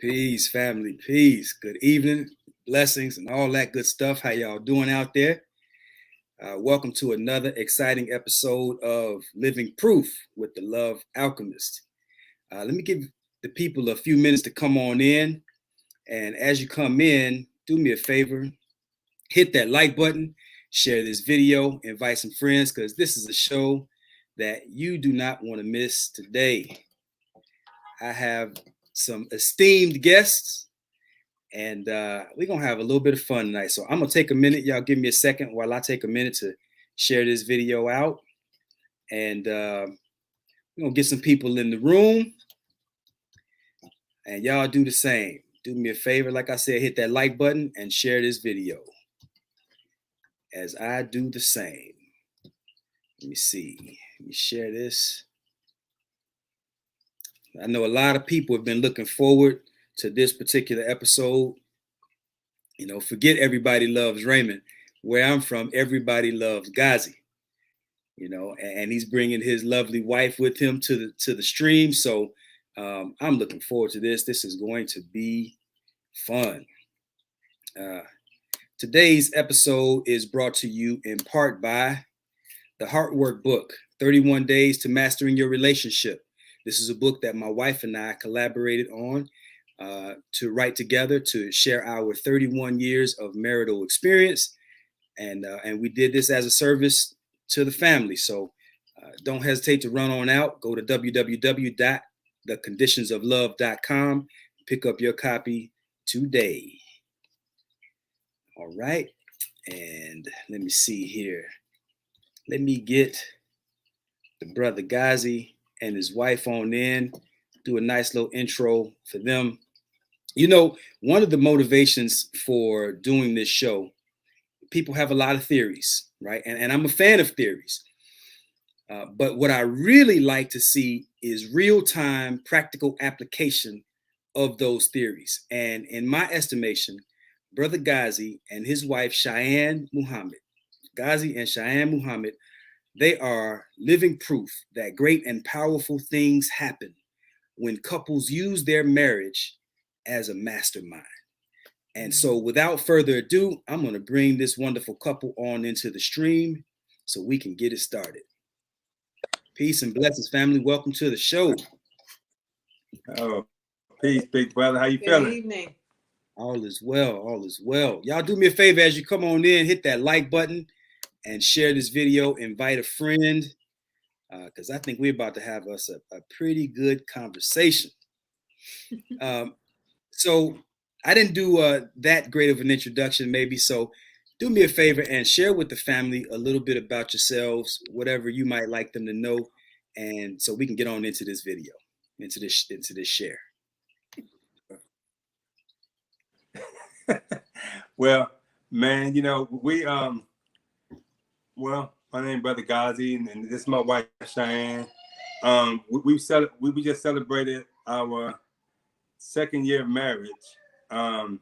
Peace, family, peace. Good evening, blessings, and all that good stuff. How y'all doing out there? Welcome to another exciting episode of Living Proof with the Love Alchemist. Let me give the people a few minutes to come on in. And as you come in, do me a favor, hit that like button, share this video, invite some friends, because this is a show that you do not want to miss today. I have some esteemed guests, and we're going to have a little bit of fun tonight. So I'm going to take a minute. Y'all give me a second while I take a minute to share this video out. And we're going to get some people in the room. And y'all do the same. Do me a favor. Like I said, hit that like button and share this video as I do the same. Let me see. Let me share this. I know a lot of people have been looking forward to this particular episode. You know, forget everybody loves Raymond. Where I'm from, everybody loves Ghazi. You know, and he's bringing his lovely wife with him to the stream. So I'm looking forward to this. This is going to be fun. Today's episode is brought to you in part by the Heartwork book, 31 Days to Mastering Your Relationship. This is a book that my wife and I collaborated on to write together to share our 31 years of marital experience. And we did this as a service to the family. So don't hesitate to run on out. Go to www.theconditionsoflove.com. Pick up your copy today. All right. And let me see here. Let me get the brother Ghazi and his wife on in, do a nice little intro for them. You know, one of the motivations for doing this show, people have a lot of theories, right? And I'm a fan of theories. But what I really like to see is real-time practical application of those theories. And in my estimation, Brother Ghazi and his wife, Cheyenne Muhammad, Ghazi and Cheyenne Muhammad, they are living proof that great and powerful things happen when couples use their marriage as a mastermind. And so without further ado, I'm going to bring this wonderful couple on into the stream so we can get it started. Peace and blessings, family. Welcome to the show. Oh, peace, big brother. How you Good feeling? evening. All is well. All is well. Y'all do me a favor as you come on in, hit that like button and share this video. Invite a friend because I think we're about to have us a pretty good conversation. So I didn't do that great of an introduction, maybe. So do me a favor and share with the family a little bit about yourselves, whatever you might like them to know, and so we can get on into this video, into this share. Well, man, you know, well, my name is Brother Ghazi, and this is my wife, Cheyenne. We just celebrated our second year of marriage. And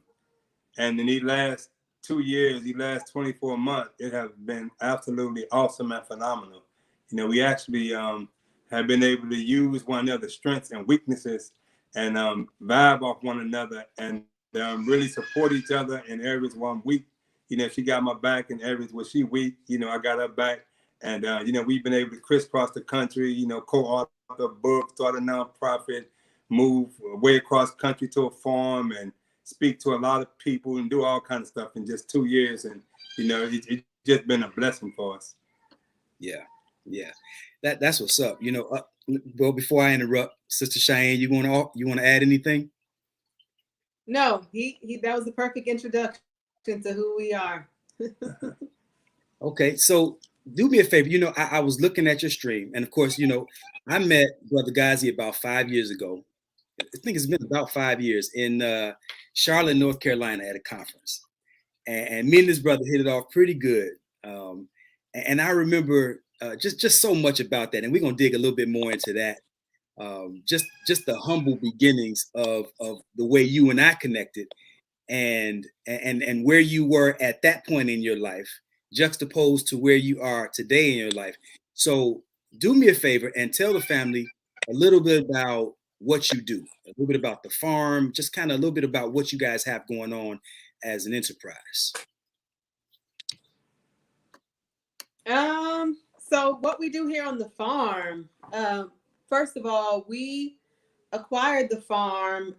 in these last 2 years, these last 24 months, it has been absolutely awesome and phenomenal. You know, we actually have been able to use one another's strengths and weaknesses and vibe off one another and really support each other in areas where I'm weak. You know, she got my back in areas where she weak. You know, I got her back. And, you know, we've been able to crisscross the country, you know, co-author a book, start a nonprofit, move way across country to a farm and speak to a lot of people and do all kinds of stuff in just 2 years. And, you know, it's just been a blessing for us. Yeah. That's what's up. You know, well, before I interrupt, Sister Cheyenne, you want to add anything? No, he that was the perfect introduction to who we are. Okay, so do me a favor. You know, I was looking at your stream, and of course, you know, I met Brother Ghazi about 5 years ago. I think it's been about 5 years in Charlotte, North Carolina, at a conference, and me and this brother hit it off pretty good. And I remember just so much about that, and we're gonna dig a little bit more into that. Just the humble beginnings of the way you and I connected, and where you were at that point in your life, juxtaposed to where you are today in your life. So do me a favor and tell the family a little bit about what you do, a little bit about the farm, just kind of a little bit about what you guys have going on as an enterprise. So what we do here on the farm, first of all, we acquired the farm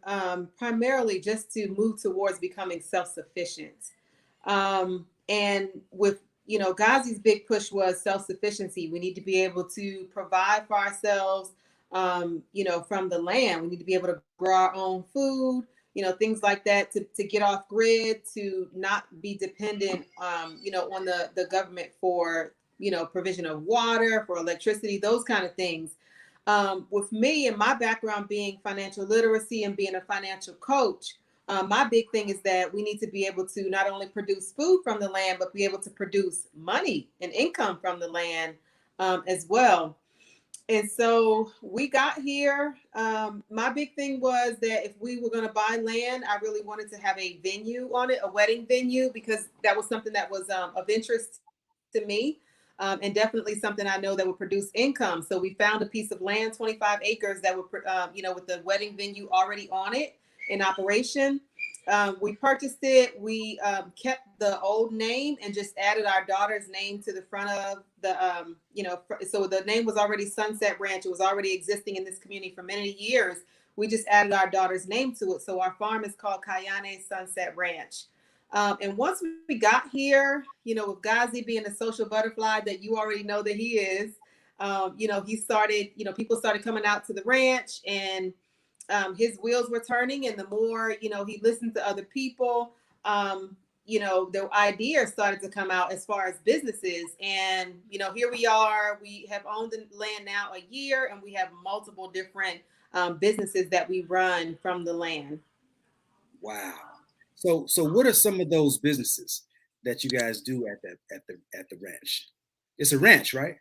primarily just to move towards becoming self-sufficient. And with, Ghazi's big push was self-sufficiency. We need to be able to provide for ourselves, from the land. We need to be able to grow our own food, things like that, to get off grid, to not be dependent, on the government for, provision of water, for electricity, those kind of things. With me and my background being financial literacy and being a financial coach, my big thing is that we need to be able to not only produce food from the land, but be able to produce money and income from the land as well. And so we got here. My big thing was that if we were going to buy land, I really wanted to have a venue on it, a wedding venue, because that was something that was of interest to me. And definitely something I know that would produce income. So we found a piece of land, 25 acres, that would, with the wedding venue already on it in operation. We purchased it. We kept the old name and just added our daughter's name to the front of the, so the name was already Sunset Ranch. It was already existing in this community for many years. We just added our daughter's name to it. So our farm is called Cheyenne Sunset Ranch. And once we got here, with Ghazi being the social butterfly that you already know that he is, he started, people started coming out to the ranch, and his wheels were turning. And the more, he listened to other people, the ideas started to come out as far as businesses. And, here we are. We have owned the land now a year, and we have multiple different businesses that we run from the land. Wow. So what are some of those businesses that you guys do at the ranch? It's a ranch, right?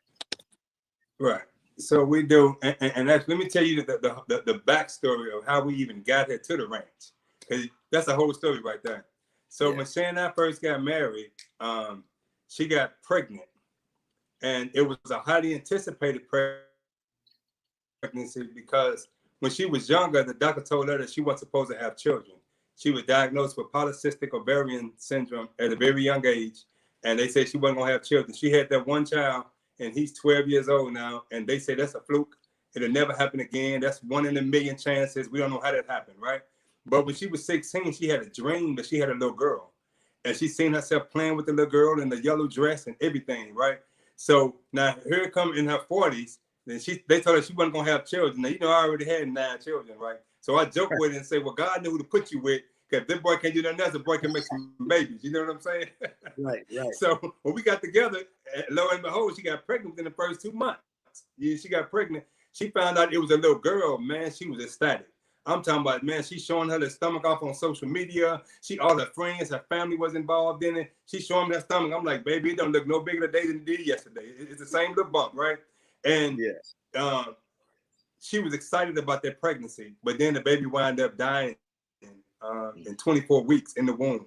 Right. So we do, and that's, let me tell you the backstory of how we even got here to the ranch, because that's a whole story right there. So when Shay and I first got married, she got pregnant, and it was a highly anticipated pregnancy because when she was younger, the doctor told her that she wasn't supposed to have children. She was diagnosed with polycystic ovarian syndrome at a very young age, and they said she wasn't gonna have children. She had that one child, and he's 12 years old now, and they say that's a fluke. It'll never happen again. That's 1 in a million chances. We don't know how that happened, right? But when she was 16, she had a dream that she had a little girl, and she seen herself playing with the little girl in the yellow dress and everything, right? So now here it come in her 40s, and they told her she wasn't gonna have children. Now, I already had 9 children, right? So I joke with it and say, well, God knew who to put you with, because this boy can't do nothing else, the boy can make some babies. You know what I'm saying? Right. So when we got together, lo and behold, she got pregnant within the first 2 months. Yeah, she got pregnant. She found out it was a little girl, man. She was ecstatic. I'm talking about, man, she's showing her the stomach off on social media. All her friends, her family was involved in it. She's showing me her stomach. I'm like, baby, it don't look no bigger today than it did yesterday. It's the same little bump, right? And she was excited about that pregnancy, but then the baby wound up dying in 24 weeks in the womb.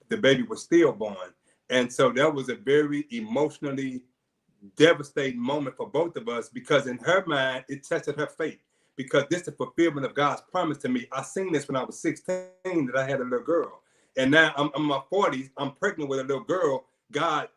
The baby was stillborn. And so that was a very emotionally devastating moment for both of us, because in her mind, it tested her faith, because this is the fulfillment of God's promise to me. I seen this when I was 16, that I had a little girl. And now I'm in my 40s, I'm pregnant with a little girl. God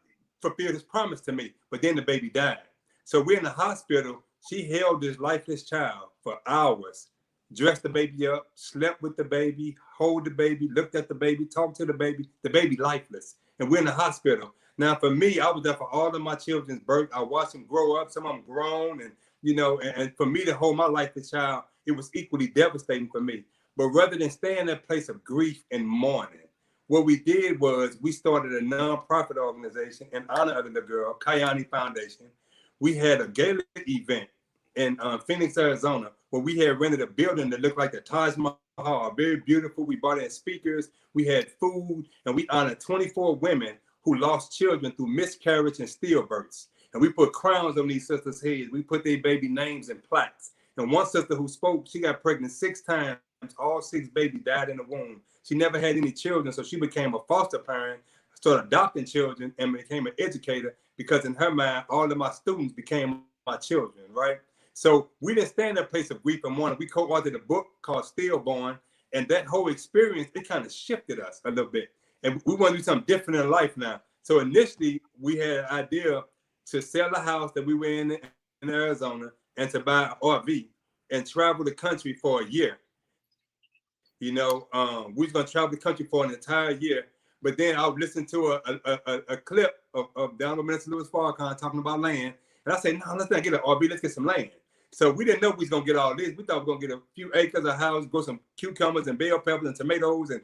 fulfilled his promise to me, but then the baby died. So we're in the hospital. She held this lifeless child for hours, dressed the baby up, slept with the baby, hold the baby, looked at the baby, talked to the baby lifeless. And we're in the hospital. Now, for me, I was there for all of my children's birth. I watched them grow up. Some of them grown. And, and for me to hold my lifeless child, it was equally devastating for me. But rather than stay in that place of grief and mourning, what we did was we started a nonprofit organization in honor of the little girl, Kayani Foundation. We had a gala event in Phoenix, Arizona, where we had rented a building that looked like the Taj Mahal, very beautiful. We brought in speakers, we had food, and we honored 24 women who lost children through miscarriage and stillbirths. And we put crowns on these sisters' heads. We put their baby names in plaques. And one sister who spoke, she got pregnant 6 times. All 6 babies died in the womb. She never had any children, so she became a foster parent, started adopting children, and became an educator, because in her mind, all of my students became my children, right? So we didn't stay in that place of grief and mourning. We co-authored a book called Stillborn, and that whole experience, it kind of shifted us a little bit. And we want to do something different in life now. So initially, we had an idea to sell a house that we were in Arizona and to buy an RV and travel the country for a year. We was going to travel the country for an entire year. But then I would listen to a clip of Donald Minister Louis Farrakhan talking about land. And I said, no, let's not get an RV, let's get some land. So we didn't know we was going to get all this. We thought we were going to get a few acres of house, grow some cucumbers and bell peppers and tomatoes. And,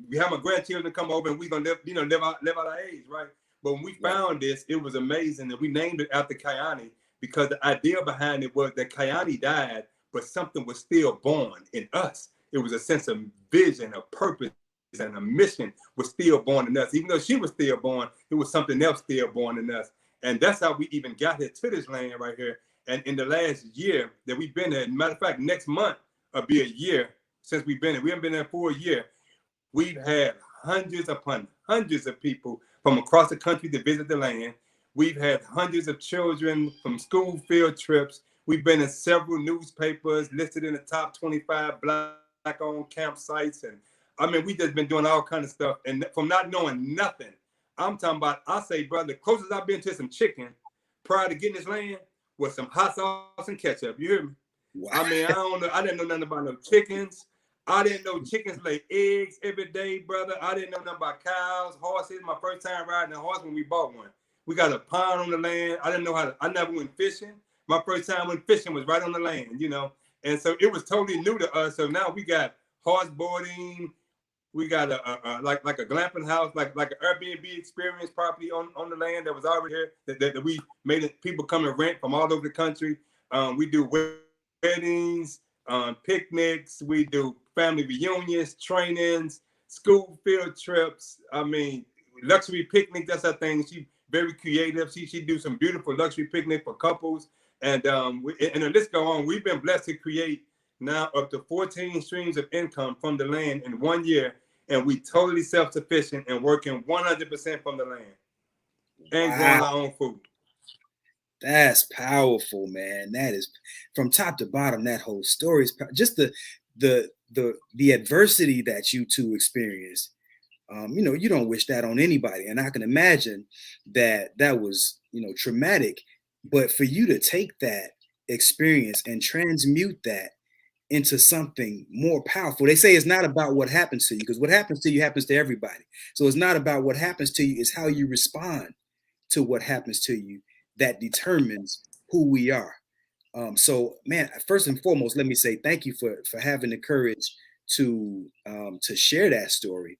we have my grandchildren come over and we're going to live out our age, right? But when we found this, it was amazing. And we named it after Kayani because the idea behind it was that Kayani died, but something was still born in us. It was a sense of vision, a purpose, and a mission was still born in us. Even though she was still born, it was something else still born in us. And that's how we even got here to this land right here. And in the last year that we've been there, matter of fact, next month will be a year since we've been there. We haven't been there for a year. We've had hundreds upon hundreds of people from across the country to visit the land. We've had hundreds of children from school field trips. We've been in several newspapers, listed in the top 25 Black-owned campsites. And I mean, we just been doing all kinds of stuff. And from not knowing nothing, I'm talking about, I say, brother, the closest I've been to some chicken prior to getting this land was some hot sauce and ketchup. You hear me? Wow. I mean, I didn't know nothing about no chickens. I didn't know chickens lay eggs every day, brother. I didn't know nothing about cows, horses. My first time riding a horse when we bought one. We got a pond on the land. I didn't know I never went fishing. My first time went fishing was right on the land, And so it was totally new to us. So now we got horse boarding. We got like a glamping house, like an Airbnb experience property on the land that was already here that we made it, people come and rent from all over the country. We do weddings, picnics. We do family reunions, trainings, school field trips. I mean, luxury picnic. That's her thing. She's very creative. She do some beautiful luxury picnic for couples. And and the list go on. We've been blessed to create now up to 14 streams of income from the land in 1 year. And we totally self-sufficient and working 100% from the land. And growing our own food. That's powerful, man. That is from top to bottom. That whole story is just the adversity that you two experienced. You don't wish that on anybody, and I can imagine that was traumatic. But for you to take that experience and transmute that into something more powerful. They say it's not about what happens to you, because what happens to you happens to everybody. So it's not about what happens to you, it's how you respond to what happens to you that determines who we are. So, man, first and foremost, let me say thank you for having the courage to share that story.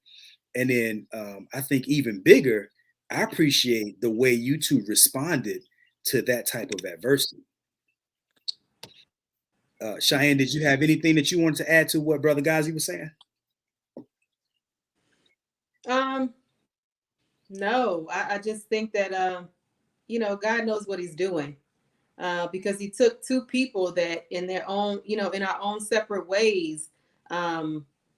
And then I think even bigger, I appreciate the way you two responded to that type of adversity. Cheyenne, did you have anything that you wanted to add to what Brother Ghazi was saying? No, I just think that, God knows what he's doing, because he took two people that in their own, in our own separate ways,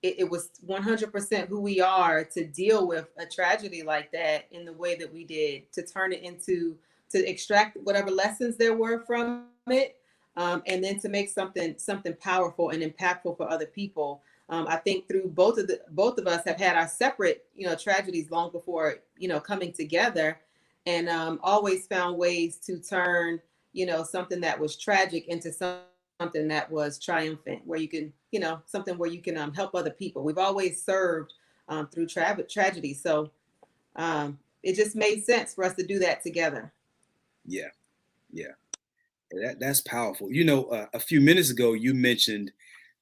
it was 100% who we are to deal with a tragedy like that in the way that we did, to turn it to extract whatever lessons there were from it. And then to make something powerful and impactful for other people. I think through both of us have had our separate, tragedies long before, coming together, and always found ways to turn, something that was tragic into something that was triumphant, where you can, something where you can help other people. We've always served through tragedy. So it just made sense for us to do that together. Yeah. That's powerful. A few minutes ago, you mentioned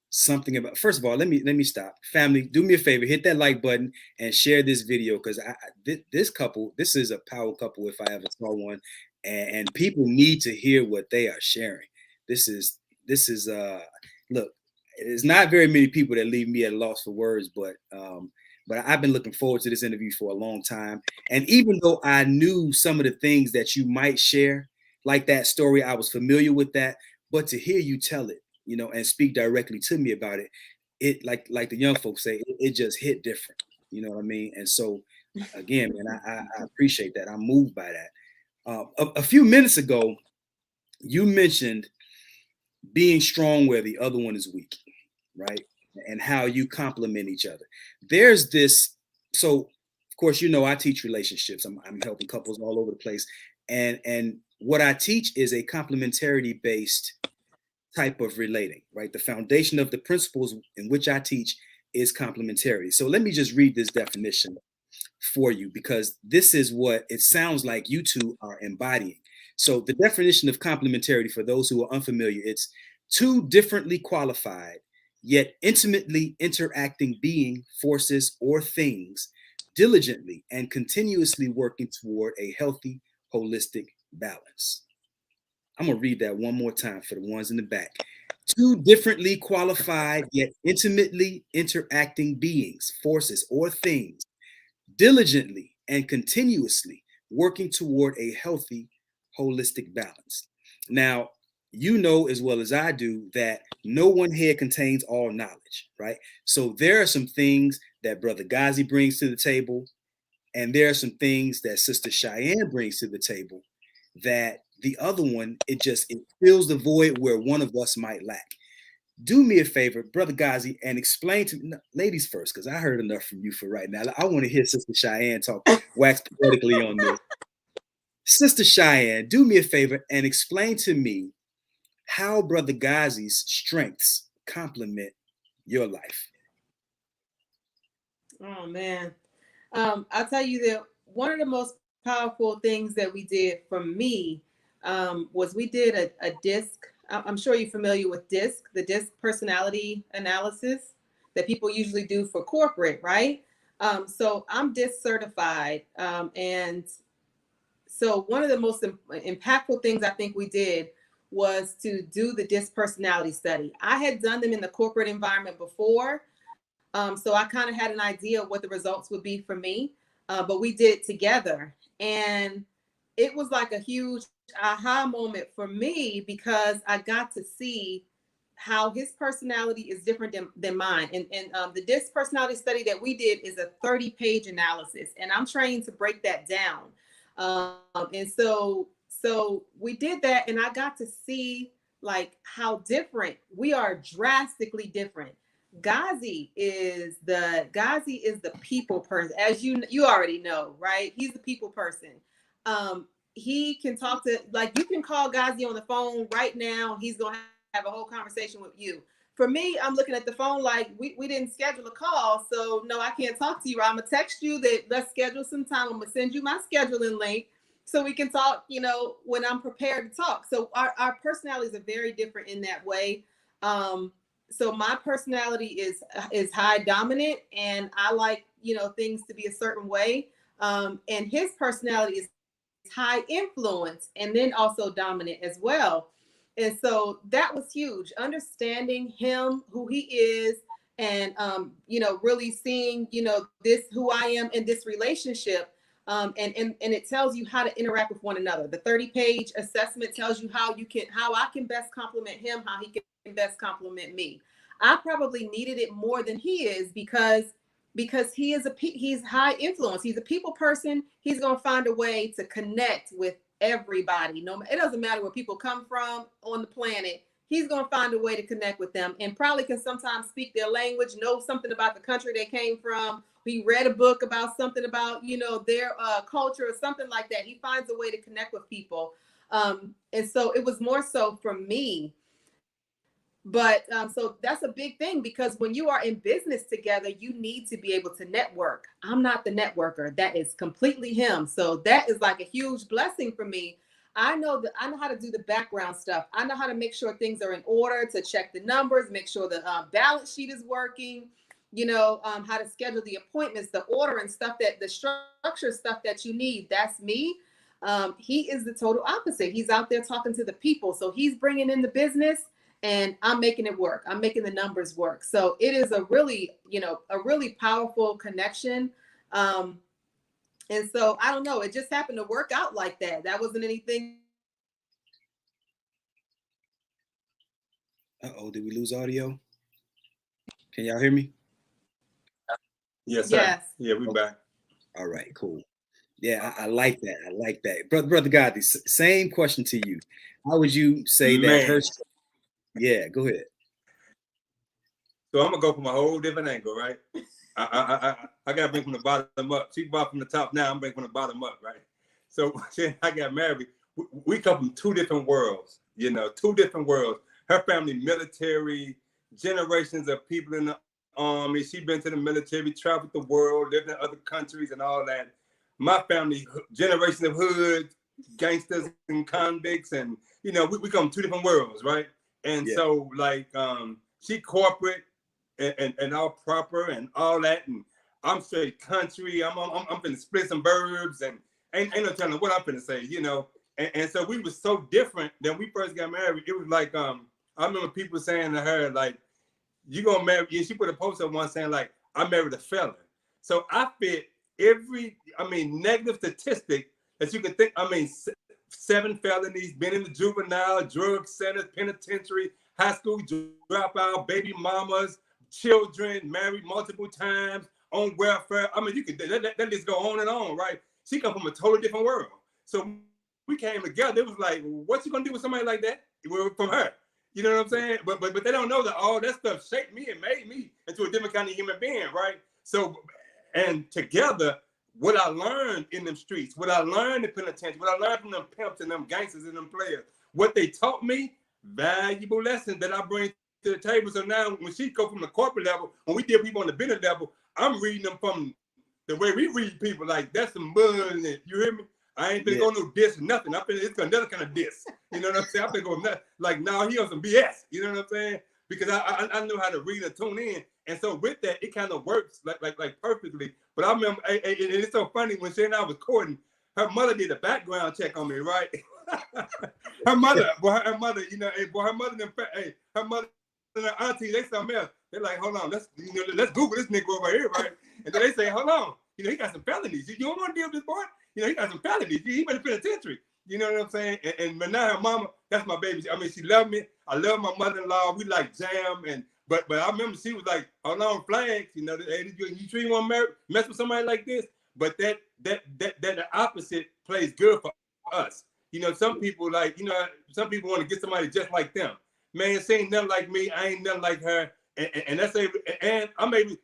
something about, first of all, let me stop. Family, do me a favor, hit that like button and share this video, because this is a power couple if I ever saw one, and people need to hear what they are sharing. This is look, it's not very many people that leave me at a loss for words, but I've been looking forward to this interview for a long time. And even though I knew some of the things that you might share, like that story, I was familiar with that, but to hear you tell it, and speak directly to me about it, it like the young folks say, it just hit different. You know what I mean? And so, again, man, I appreciate that. I'm moved by that. A few minutes ago, you mentioned being strong where the other one is weak, right? And how you complement each other. There's this, so of course, you know, I teach relationships. I'm helping couples all over the place. And what I teach is a complementarity based type of relating, right? The foundation of the principles in which I teach is complementarity. So let me just read this definition for you, because this is what it sounds like you two are embodying. So the definition of complementarity, for those who are unfamiliar, it's two differently qualified yet intimately interacting being, forces, or things diligently and continuously working toward a healthy, holistic balance. I'm going to read that one more time for the ones in the back. Two differently qualified yet intimately interacting beings, forces, or things diligently and continuously working toward a healthy, holistic balance. Now, you know as well as I do that no one here contains all knowledge, right? So there are some things that Brother Ghazi brings to the table, and there are some things that Sister Cheyenne brings to the table that the other one, it fills the void where one of us might lack. Do me a favor, Brother Ghazi, and explain to me, ladies first, because I heard enough from you for right now. I want to hear Sister Cheyenne talk, wax poetically on this. Sister Cheyenne, do me a favor and explain to me how Brother Ghazi's strengths complement your life. Oh man. I'll tell you that one of the most powerful things that we did for me was we did a DISC. I'm sure you're familiar with DISC, the DISC personality analysis that people usually do for corporate, right? So I'm DISC certified. And so one of the most impactful things I think we did was to do the DISC personality study. I had done them in the corporate environment before. So I kind of had an idea of what the results would be for me, but we did it together. And it was like a huge aha moment for me because I got to see how his personality is different than mine. And the DISC personality study that we did is a 30-page analysis, and I'm trained to break that down. And so we did that, and I got to see like how different we are, drastically different. Ghazi is the people person, as you already know, right? He's the people person. He can talk to, like, you can call Ghazi on the phone right now. He's gonna have a whole conversation with you. For me, I'm looking at the phone like we didn't schedule a call, so no, I can't talk to you. I'm gonna text you that let's schedule some time. I'm gonna send you my scheduling link so we can talk, you know, when I'm prepared to talk. So our personalities are very different in that way. So my personality is high dominant, and I like, you know, things to be a certain way. And his personality is high influence and then also dominant as well. And so that was huge, understanding him, who he is, and you know, really seeing, you know, this, who I am in this relationship. And it tells you how to interact with one another. The 30-page assessment tells you how I can best compliment him, how he can best compliment me. I probably needed it more than he is because he's high influence. He's a people person. He's going to find a way to connect with everybody. No, it doesn't matter where people come from on the planet. He's going to find a way to connect with them, and probably can sometimes speak their language, know something about the country they came from. He read a book about something about, you know, their culture or something like that. He finds a way to connect with people. And so it was more so for me. But so that's a big thing, because when you are in business together, you need to be able to network. I'm not the networker. That is completely him. So that is like a huge blessing for me. I know how to do the background stuff. I know how to make sure things are in order, to check the numbers, make sure the balance sheet is working, you know, how to schedule the appointments, the order and stuff, that the structure stuff that you need. That's me. He is the total opposite. He's out there talking to the people. So he's bringing in the business, and I'm making it work. I'm making the numbers work. So it is a really, you know, a really powerful connection. And so I don't know, it just happened to work out like that. That wasn't anything. Uh-oh, did we lose audio? Can y'all hear me? Yes, sir. Yes. Yeah, we back. All right, cool. Yeah, I like that. I like that. Brother Ghazi, same question to you. How would you say that her Yeah, go ahead. So I'm gonna go from a whole different angle, right? I gotta bring from the bottom up. She brought from the top now. I'm bringing from the bottom up, right? So when I got married, we come from two different worlds, you know, two different worlds. Her family, military, generations of people in the army. She's been to the military, traveled the world, lived in other countries and all that. My family, generation of hood, gangsters and convicts, and you know, we come from two different worlds, right? And Yeah. so like she corporate and all proper and all that, and I'm straight country. I'm finna split some verbs and ain't no telling what I'm finna say, you know. And so we was so different when we first got married. It was like I remember people saying to her like, "You gonna marry?" Yeah, she put a post up one saying like, "I married a felon." So I fit every negative statistic that you can think. 7 felonies, been in the juvenile, drug centers, penitentiary, high school dropout, baby mamas, children, married multiple times, on welfare. I mean, you could that list go on and on, right? She come from a totally different world. So we came together. It was like, what you gonna do with somebody like that? From her. You know what I'm saying? But they don't know that all that stuff shaped me and made me into a different kind of human being, right? So, and together, what I learned in them streets, what I learned in penitentiary, what I learned from them pimps and them gangsters and them players, what they taught me, valuable lessons that I bring to the table. So now when she go from the corporate level, when we deal people on the business level, I'm reading them from the way we read people, like that's some mud in it. You hear me? I ain't been going no diss, nothing. It's another kind of diss. You know what I'm saying? I've been going like, now he on some BS. You know what I'm saying? Because I know how to read and tune in. And so with that, it kind of works like perfectly. But I remember, and it's so funny, when she and I was courting, her mother did a background check on me, right? her mother, her mother, you know, her mother and her auntie, they something else. They're like, hold on, let's Google this nigga over here, right? And then they say, hold on, you know, he got some felonies. You don't want to deal with this boy? You know, he got some felonies. He been in penitentiary. You know what I'm saying? And now her mama, that's my baby. I mean, she loved me. I love my mother-in-law. We like jam. But I remember she was like, hold on, flags. You know, hey, you sure you want to mess with somebody like this? But that the opposite plays good for us. You know, some people like, you know, some people want to get somebody just like them. Man, she ain't nothing like me. I ain't nothing like her. And that's able, and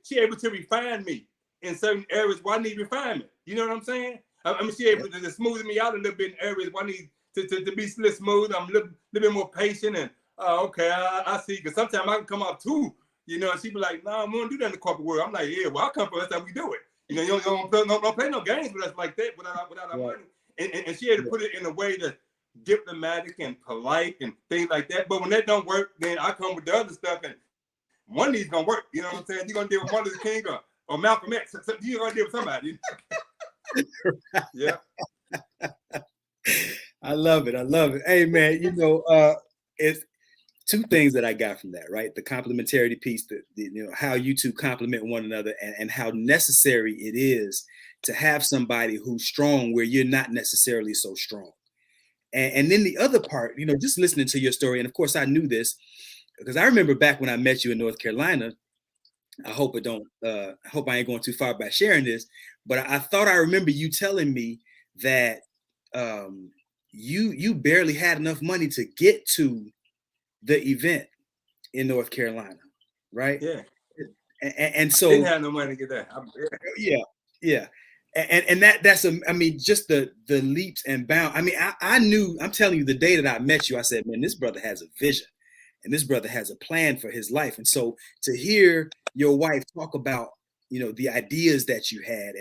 she able to refine me in certain areas where I need refinement. You know what I'm saying? I mean, she able to smooth me out a little bit in areas where I need to be smooth. I'm a little bit more patient and okay, I see. Because sometimes I can come out too, you know, and she be like, no, we don't do that in the corporate world. I'm like, yeah, well, I come from that's how we do it. You know, you don't play no games with us like that without our money. And she had to put it in a way that's diplomatic and polite and things like that. But when that don't work, then I come with the other stuff, and one of these gonna work. You know what I'm saying? You're gonna deal with Martin Luther King or Malcolm X. So you're gonna deal with somebody. Yeah. I love it. I love it. Hey man, you know, it's two things that I got from that, right? The complementarity piece, you know, how you two complement one another, and how necessary it is to have somebody who's strong where you're not necessarily so strong. And then the other part, you know, just listening to your story, and of course I knew this because I remember back when I met you in North Carolina. I hope I hope I ain't going too far by sharing this, but I thought I remember you telling me that you barely had enough money to get to the event in North Carolina, right? Yeah. And so didn't have no money to get there. yeah. And that's I mean, just the leaps and bounds. I mean, I knew, I'm telling you, the day that I met you, I said, man, this brother has a vision and this brother has a plan for his life. And so to hear your wife talk about, you know, the ideas that you had,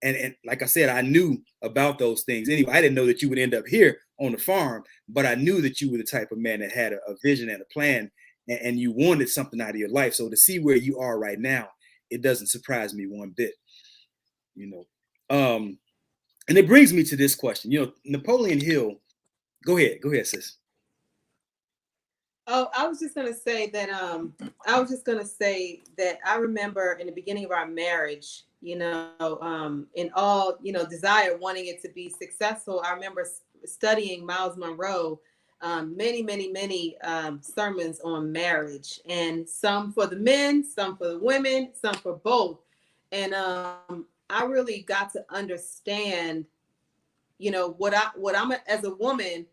and like I said, I knew about those things. Anyway, I didn't know that you would end up here on the farm, but I knew that you were the type of man that had a vision and a plan, and you wanted something out of your life. So to see where you are right now, it doesn't surprise me one bit, you know. And it brings me to this question. You know, Napoleon Hill. Go ahead, sis. Oh, I was just gonna say that I remember in the beginning of our marriage, you know, in all, you know, desire, wanting it to be successful. I remember studying Miles Monroe, many sermons on marriage, and some for the men, some for the women, some for both. And I really got to understand, you know, what I'm as a woman,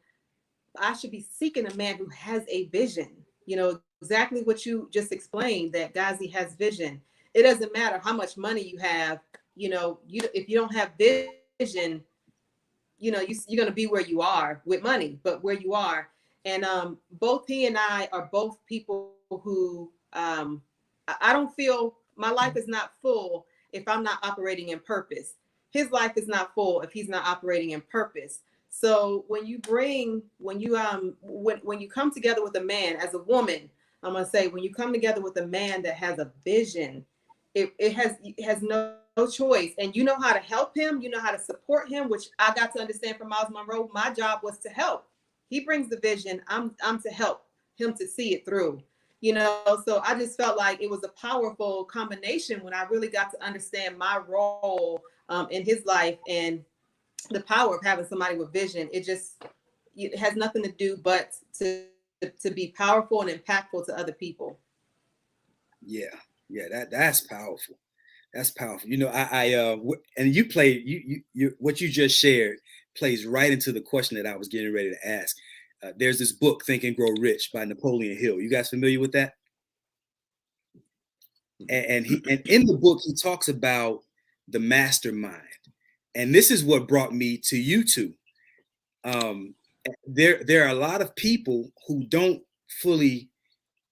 I should be seeking a man who has a vision. You know, exactly what you just explained, that Ghazi has vision. It doesn't matter how much money you have, you know, if you don't have vision, you know, you're going to be where you are with money, but where you are. And both he and I are both people who I don't feel my life is not full if I'm not operating in purpose. His life is not full if he's not operating in purpose. So when you come together with a man, as a woman, I'm gonna say, when you come together with a man that has a vision, it has no choice, and you know how to help him, you know how to support him, which I got to understand from Miles Monroe. My job was to help. He brings the vision. I'm to help him to see it through. You know, so I just felt like it was a powerful combination when I really got to understand my role in his life, and the power of having somebody with vision. It has nothing to do but to be powerful and impactful to other people. Yeah, that's powerful. That's powerful. You know, and you what you just shared plays right into the question that I was getting ready to ask. There's this book, Think and Grow Rich, by Napoleon Hill. You guys familiar with that? And in the book, he talks about the mastermind. And this is what brought me to you two. There are a lot of people who don't fully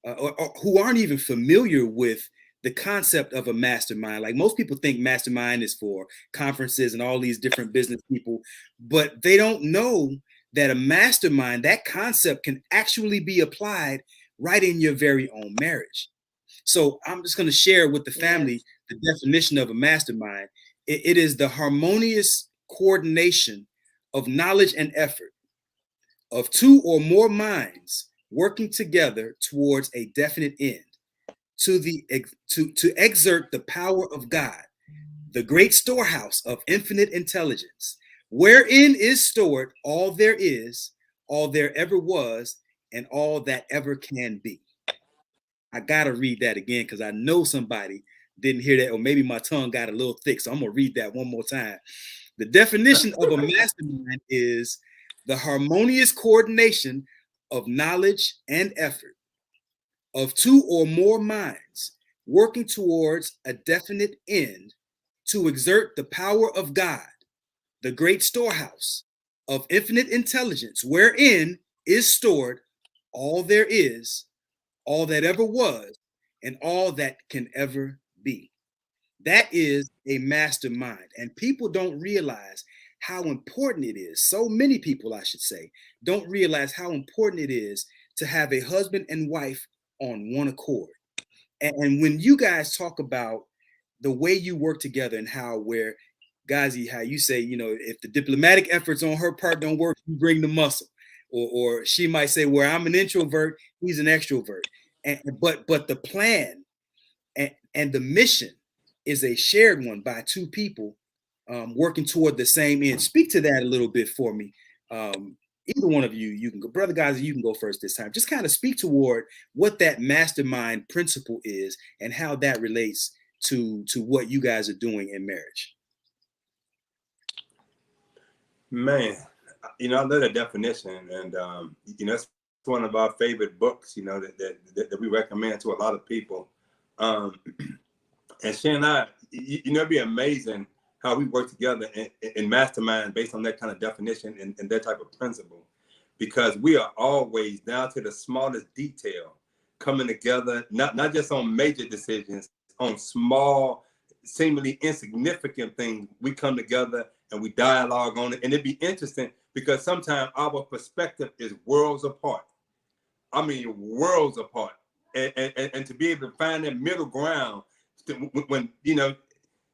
or who aren't even familiar with the concept of a mastermind. Like, most people think mastermind is for conferences and all these different business people, but they don't know that a mastermind, that concept, can actually be applied right in your very own marriage. So I'm just going to share with the family the definition of a mastermind. It is the harmonious coordination of knowledge and effort of two or more minds working together towards a definite end, to exert the power of God, the great storehouse of infinite intelligence, wherein is stored all there is, all there ever was, and all that ever can be. I gotta read that again because I know somebody didn't hear that, or maybe my tongue got a little thick. So I'm gonna read that one more time. The definition of a mastermind is the harmonious coordination of knowledge and effort of two or more minds working towards a definite end, to exert the power of God, the great storehouse of infinite intelligence, wherein is stored all there is, all that ever was, and all that can ever be. That is a mastermind. And people don't realize how important it is. So many people, I should say, don't realize how important it is to have a husband and wife on one accord. And when you guys talk about the way you work together, and where Ghazi, how you say, you know, if the diplomatic efforts on her part don't work, you bring the muscle. Or she might say, where I'm an introvert, he's an extrovert. But the plan and the mission is a shared one by two people working toward the same end. Speak to that a little bit for me. Either one of you can go. Brother Ghazi, you can go first this time. Just kind of speak toward what that mastermind principle is and how that relates to what you guys are doing in marriage. Man, you know, I love that definition, and you know, it's one of our favorite books, you know, that we recommend to a lot of people. And she and I, you know, it'd be amazing how we work together in mastermind based on that kind of definition and that type of principle, because we are always down to the smallest detail coming together, not just on major decisions, on small, seemingly insignificant things. We come together and we dialogue on it. And it'd be interesting because sometimes our perspective is worlds apart. I mean, worlds apart. And to be able to find that middle ground when, you know,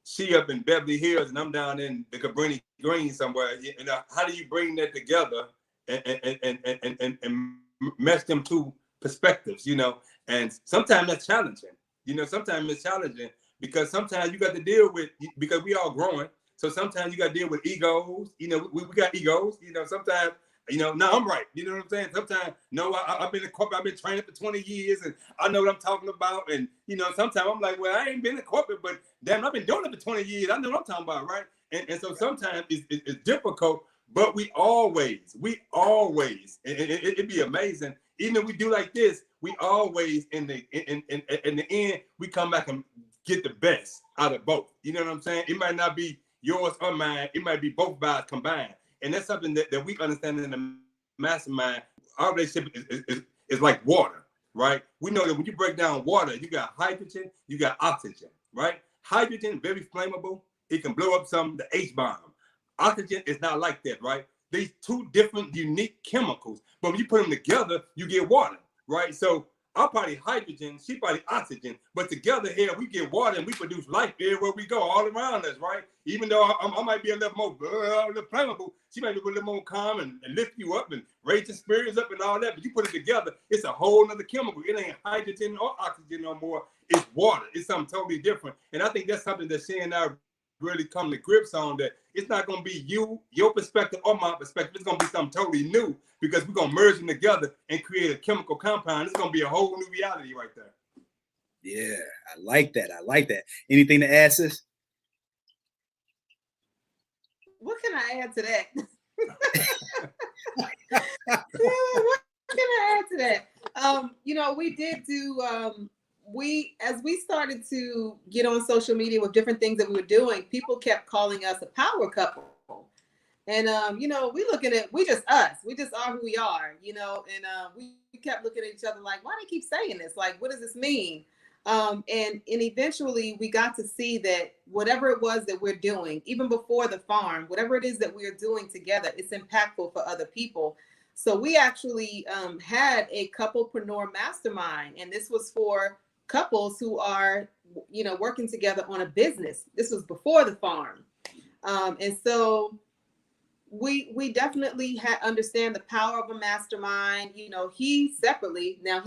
she up in Beverly Hills and I'm down in the Cabrini Green somewhere, you know, how do you bring that together and mesh them two perspectives, you know? And sometimes that's challenging. You know, sometimes it's challenging because sometimes you got to deal with, because we all growing. So sometimes you got to deal with egos. You know, we got egos. You know, sometimes, you know, no, I'm right. You know what I'm saying? Sometimes, no, I've been in corporate. I've been training for 20 years and I know what I'm talking about. And, you know, sometimes I'm like, well, I ain't been in corporate, but damn, I've been doing it for 20 years. I know what I'm talking about, right? And so sometimes it's difficult, but we always, and it'd be amazing even if we do like this, we always in the end we come back and get the best out of both. You know what I'm saying? It might not be yours or mine. It might be both vibes combined, and that's something that we understand in the mastermind. Our relationship is like water, right? We know that when you break down water, you got hydrogen, you got oxygen, right? Hydrogen, very flammable. It can blow up the H-bomb. Oxygen is not like that, right? These two different unique chemicals, but when you put them together, you get water, right? So our body hydrogen, she body oxygen, but together here we get water and we produce life everywhere we go, all around us, right? Even though I might be a little more flammable, she might be a little more calm and lift you up and raise your spirits up and all that. But you put it together, it's a whole nother chemical. It ain't hydrogen or oxygen no more. It's water. It's something totally different. And I think that's something that Shay and I really come to grips on, that it's not going to be your perspective or my perspective. It's going to be something totally new, because we're going to merge them together and create a chemical compound. It's going to be a whole new reality right there. Yeah, I like that. I like that. Anything to add, sis? What can I add to that? What can I add to that? You know, we did do, as we started to get on social media with different things that we were doing, people kept calling us a power couple. And, you know, we just us. We just are who we are, you know, and we kept looking at each other like, why do they keep saying this? Like, what does this mean? And eventually we got to see that whatever it was that we're doing, even before the farm, whatever it is that we're doing together, it's impactful for other people. So we actually had a couplepreneur mastermind, and this was for couples who are, you know, working together on a business. This was before the farm. And so we definitely understand the power of a mastermind. You know, he separately, now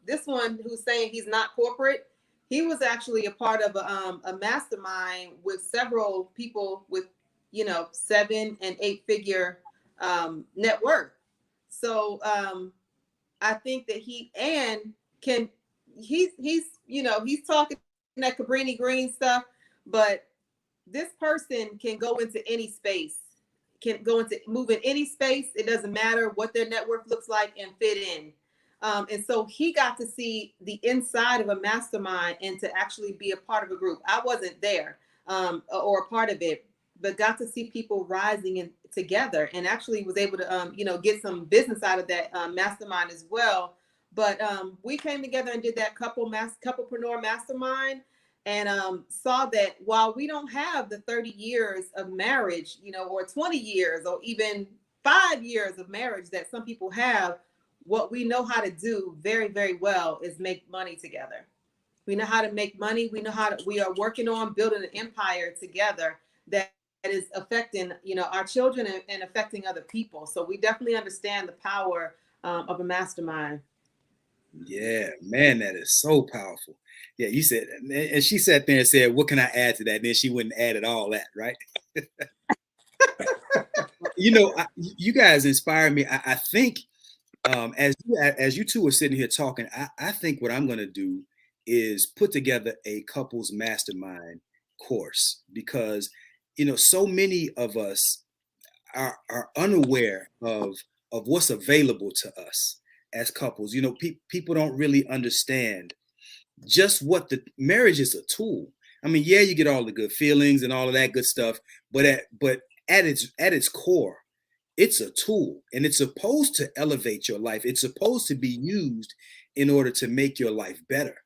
this one who's saying he's not corporate, he was actually a part of a mastermind with several people with, you know, 7- and 8-figure net worth. So I think that he's you know, he's talking that Cabrini Green stuff, but this person can go into any space, move in any space. It doesn't matter what their net worth looks like, and fit in. And so he got to see the inside of a mastermind and to actually be a part of a group. I wasn't there or a part of it, but got to see people rising in together, and actually was able to, you know, get some business out of that mastermind as well. But we came together and did that couplepreneur mastermind, and saw that while we don't have the 30 years of marriage, you know, or 20 years, or even 5 years of marriage that some people have, what we know how to do very, very well is make money together. We know how to make money. We are working on building an empire together that is affecting, you know, our children and affecting other people. So we definitely understand the power of a mastermind. Yeah, man, that is so powerful. Yeah, you said, and she sat there and said, what can I add to that? And then she wouldn't add at all that, right? You know, you guys inspire me. I think as you two are sitting here talking, I think what I'm going to do is put together a couples mastermind course, because, you know, so many of us are unaware of what's available to us as couples. You know, people don't really understand just what the marriage is. A tool. I mean, yeah, you get all the good feelings and all of that good stuff, but at its core, it's a tool, and it's supposed to elevate your life. It's supposed to be used in order to make your life better.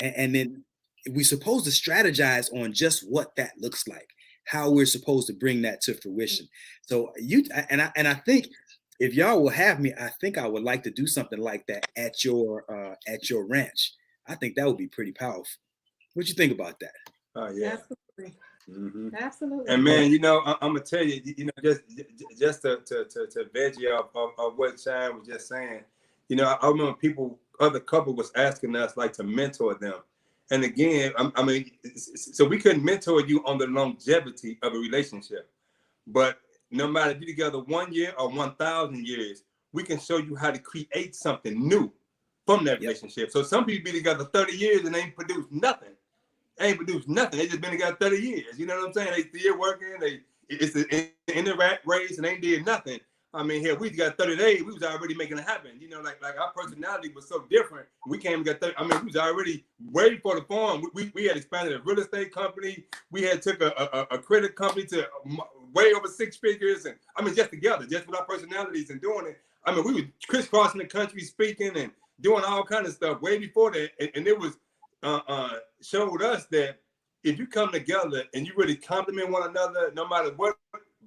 And then we're supposed to strategize on just what that looks like, how we're supposed to bring that to fruition. So I think if y'all will have me, I think I would like to do something like that at your ranch. I think that would be pretty powerful. What you think about that? Oh yeah. Absolutely. Mm-hmm. Absolutely. And man, you know, I'm gonna tell you, you know, just to veggie of what Cheyenne was just saying. You know, I remember other couple was asking us like to mentor them, and again, I mean, so we couldn't mentor you on the longevity of a relationship, but no matter if you're together 1 year or 1,000 years, we can show you how to create something new from that relationship. So some people be together 30 years and ain't produced nothing. They just been together 30 years. You know what I'm saying? They still working. It's in the rat race and they did nothing. I mean, here we got 30 days. We was already making it happen. You know, like our personality was so different. We came and got 30. I mean, we was already waiting for the farm. We had expanded a real estate company. We had took a credit company to way over 6 figures. And I mean, just together, just with our personalities and doing it. I mean, we were crisscrossing the country speaking and doing all kind of stuff way before that. And it was showed us that if you come together and you really compliment one another, no matter what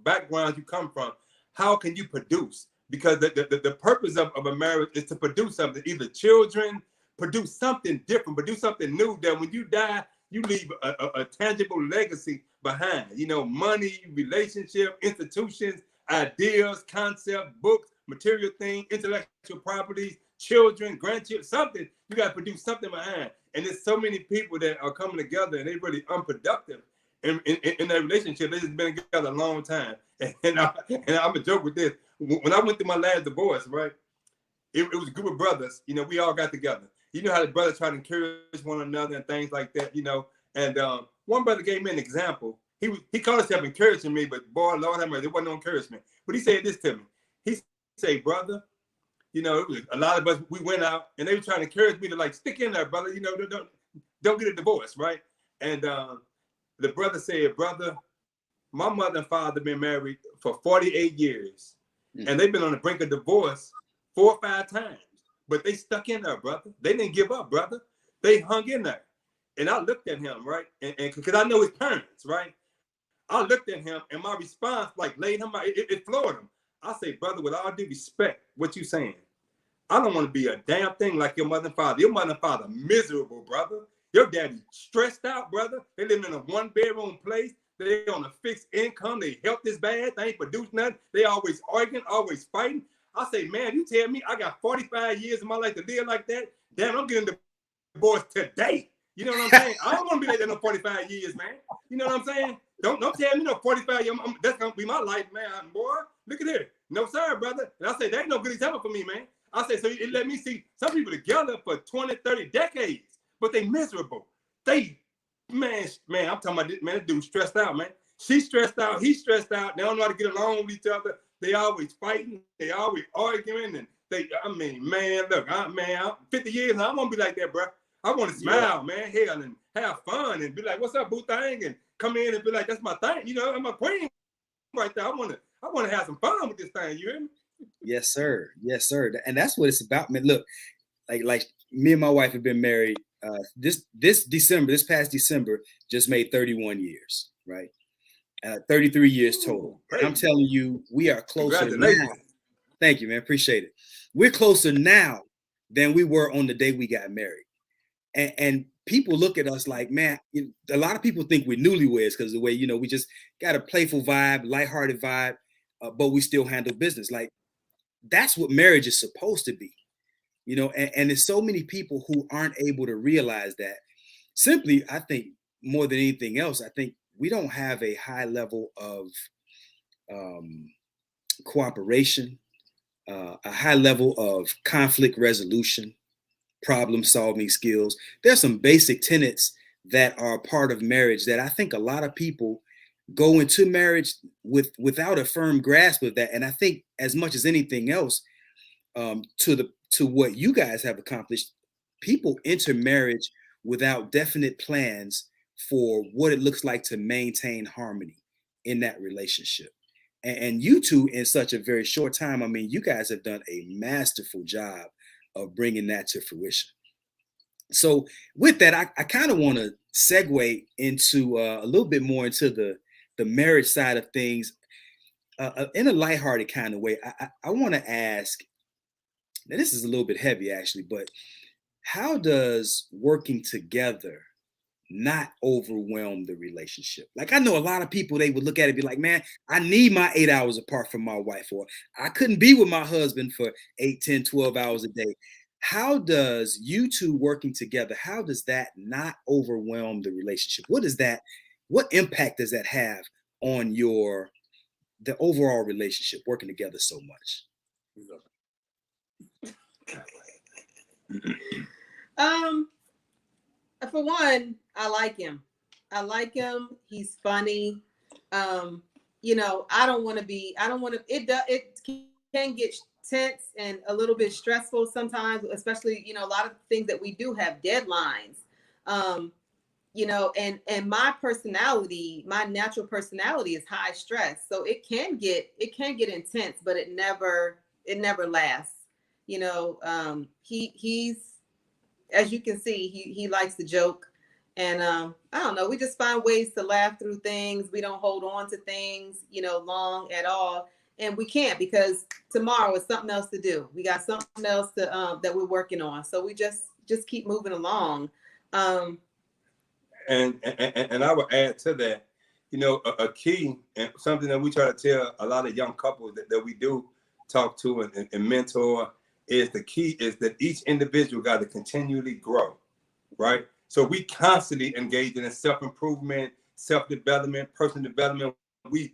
background you come from, how can you produce? Because the purpose of a marriage is to produce something, either children, produce something different, produce something new that when you die, you leave a tangible legacy behind. You know, money, relationship, institutions, ideas, concepts, books, material things, intellectual properties, children, grandchildren, something. You got to produce something behind. And there's so many people that are coming together and they're really unproductive in their relationship. They just been together a long time. And I'm a joke with this. When I went through my last divorce, right, it was a group of brothers. You know, we all got together. You know how the brothers try to encourage one another and things like that, you know. And one brother gave me an example. He called himself encouraging me, but boy, Lord have mercy, it wasn't no encouragement. But he said this to me. He said, brother, you know, it was a lot of us, we went out and they were trying to encourage me to like, stick in there, brother, you know, don't get a divorce, right? And the brother said, brother, my mother and father been married for 48 years and they've been on the brink of divorce 4 or 5 times, but they stuck in there, brother. They didn't give up, brother. They hung in there. And I looked at him, right? And because I know his parents, right? I looked at him and my response like laid him out. It floored him. I say, brother, with all due respect, what you saying? I don't want to be a damn thing like your mother and father. Your mother and father miserable, brother. Your daddy stressed out, brother. They live in a 1-bedroom place. They on a fixed income. They health is bad. They ain't produce nothing. They always arguing, always fighting. I say, man, you tell me I got 45 years of my life to live like that? Damn, I'm getting divorced today. You know what I'm saying? I don't want to be like that no 45 years, man. You know what I'm saying? Don't tell me no 45 years. That's going to be my life, man. Boy, look at here. No, sir, brother. And I say, that ain't no good example for me, man. I say, so it let me see some people together for 20, 30 decades, but they miserable. They, man, I'm talking about this, man, this dude stressed out, man. She's stressed out. He's stressed out. They don't know how to get along with each other. They always fighting. They always arguing. And I mean, man, look, I'm 50 years and I'm going to be like that, bro. I want to smile, man, hell, and have fun and be like, what's up, boo thing? And come in and be like, that's my thing. You know, I'm a queen right there. I want to have some fun with this thing. You hear me? Yes, sir. Yes, sir. And that's what it's about, man. Look, like me and my wife have been married. This past December, just made 31 years, right? 33 years total. And I'm telling you, we are closer now. Thank you, man. Appreciate it. We're closer now than we were on the day we got married. And people look at us like, man, a lot of people think we're newlyweds because of the way, you know, we just got a playful vibe, lighthearted vibe, but we still handle business. Like, that's what marriage is supposed to be, you know, and there's so many people who aren't able to realize that. Simply, I think more than anything else, I think we don't have a high level of cooperation, a high level of conflict resolution, problem solving skills. There's some basic tenets that are part of marriage that I think a lot of people go into marriage without a firm grasp of that. And I think as much as anything else, to what you guys have accomplished, people enter marriage without definite plans for what it looks like to maintain harmony in that relationship. And you two, in such a very short time, I mean, you guys have done a masterful job of bringing that to fruition. So with that, I kind of want to segue into a little bit more into the marriage side of things in a lighthearted kind of way. I want to ask, now this is a little bit heavy actually, but how does working together not overwhelm the relationship? Like, I know a lot of people, they would look at it and be like, man, I need my 8 hours apart from my wife, or I couldn't be with my husband for 8, 10, 12 hours a day. How does you two working together, how does that not overwhelm the relationship? What impact does that have on the overall relationship, working together so much? For one, I like him. He's funny. You know, it can get tense and a little bit stressful sometimes, especially, you know, a lot of things that we do have deadlines. You know, and my personality, my natural personality is high stress. So it can get intense, but it never lasts. You know, he's, as you can see, he likes to joke. And I don't know, we just find ways to laugh through things. We don't hold on to things, you know, long at all. And we can't, because tomorrow is something else to do. We got something else to that we're working on. So we just keep moving along. And I would add to that, you know, a key and something that we try to tell a lot of young couples that we do talk to and mentor is the key is that each individual got to continually grow, right? So we constantly engage in self-improvement, self-development, personal development.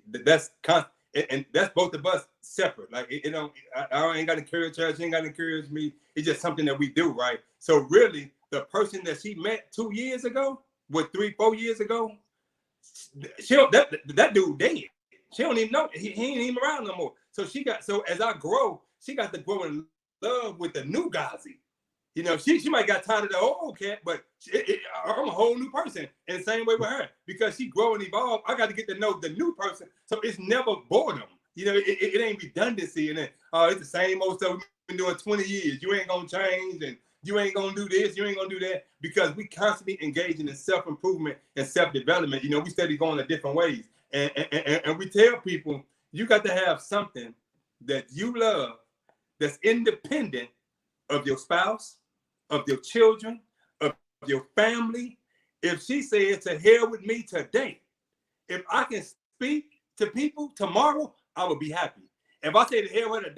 That's constant, and that's both of us separate. Like, you know, I ain't got to encourage her, she ain't got to encourage me. It's just something that we do, right? So really, the person that she met 2 years ago, 3-4 years ago, that dude dead. She don't even know. He ain't even around no more. So as I grow, she got to grow in love with the new Ghazi. You know, she might got tired of the old cat, but I'm a whole new person. And the same way with her, because she grow and evolve, I got to get to know the new person. So it's never boredom. You know, it ain't redundancy. And then, it's the same old stuff we've been doing 20 years. You ain't going to change, and you ain't going to do this, you ain't going to do that, because we constantly engaging in self-improvement and self-development. You know, we steady going in different ways. And we tell people, you got to have something that you love that's independent of your spouse, of your children, of your family. If she said to hell with me today, if I can speak to people tomorrow, I will be happy. If I say to hell with her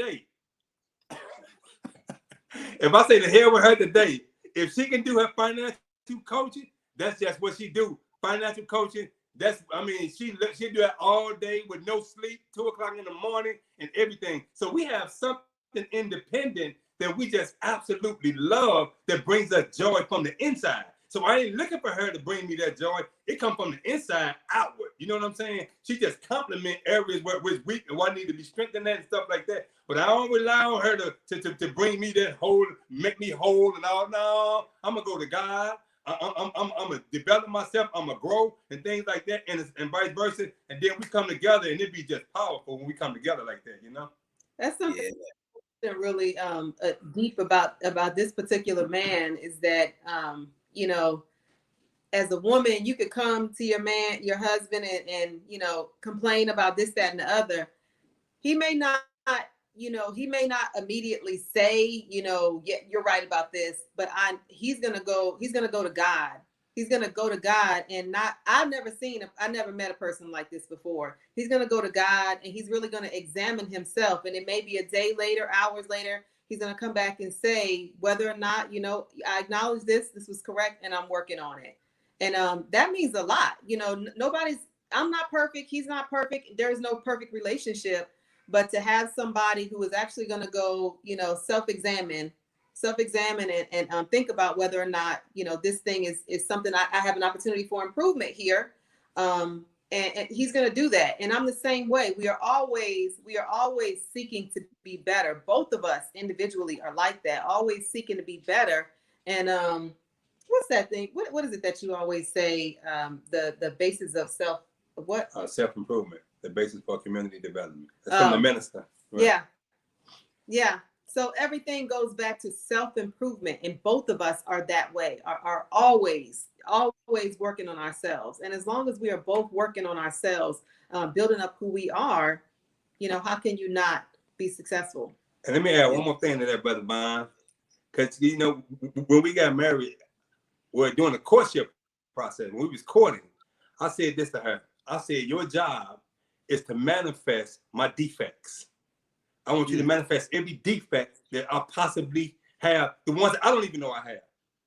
today, if she can do her financial coaching, that's just what she do. Financial coaching, she'll do that all day with no sleep, 2 o'clock in the morning and everything. So we have something independent that we just absolutely love that brings us joy from the inside. So I ain't looking for her to bring me that joy. It comes from the inside outward. You know what I'm saying? She just compliment areas where it's weak and where I need to be strengthened and stuff like that. But I don't rely on her to bring me that whole, make me whole and all. No, I'm gonna go to God. I'm gonna develop myself. I'm gonna grow and things like that, and vice versa. And then we come together, and it be just powerful when we come together like that. You know? That's something really deep about this particular man is that you know, as a woman, you could come to your husband and you know, complain about this, that, and the other. He may not, you know, immediately say, you know, yeah, you're right about this, but he's gonna go to God. He's gonna go to God, and I never met a person like this before. He's gonna go to God, and he's really gonna examine himself. And it may be a day later, hours later, he's gonna come back and say whether or not, you know, I acknowledge this was correct, and I'm working on it. And that means a lot. You know, I'm not perfect. He's not perfect. There is no perfect relationship, but to have somebody who is actually gonna go, you know, self-examine and think about whether or not, you know, this thing is something I have an opportunity for improvement here. And he's going to do that. And I'm the same way. We are always seeking to be better. Both of us individually are like that, always seeking to be better. And what's that thing? What is it that you always say? The basis of self-improvement, the basis for community development. That's from the minister. Right? Yeah. So everything goes back to self-improvement, and both of us are that way, are always working on ourselves. And as long as we are both working on ourselves, building up who we are, you know, how can you not be successful? And let me add one more thing to that, Brother Bond, because, you know, when we got married, during the courtship process, when we was courting, I said this to her. I said, your job is to manifest my defects. I want you to manifest every defect that I possibly have, the ones that I don't even know I have,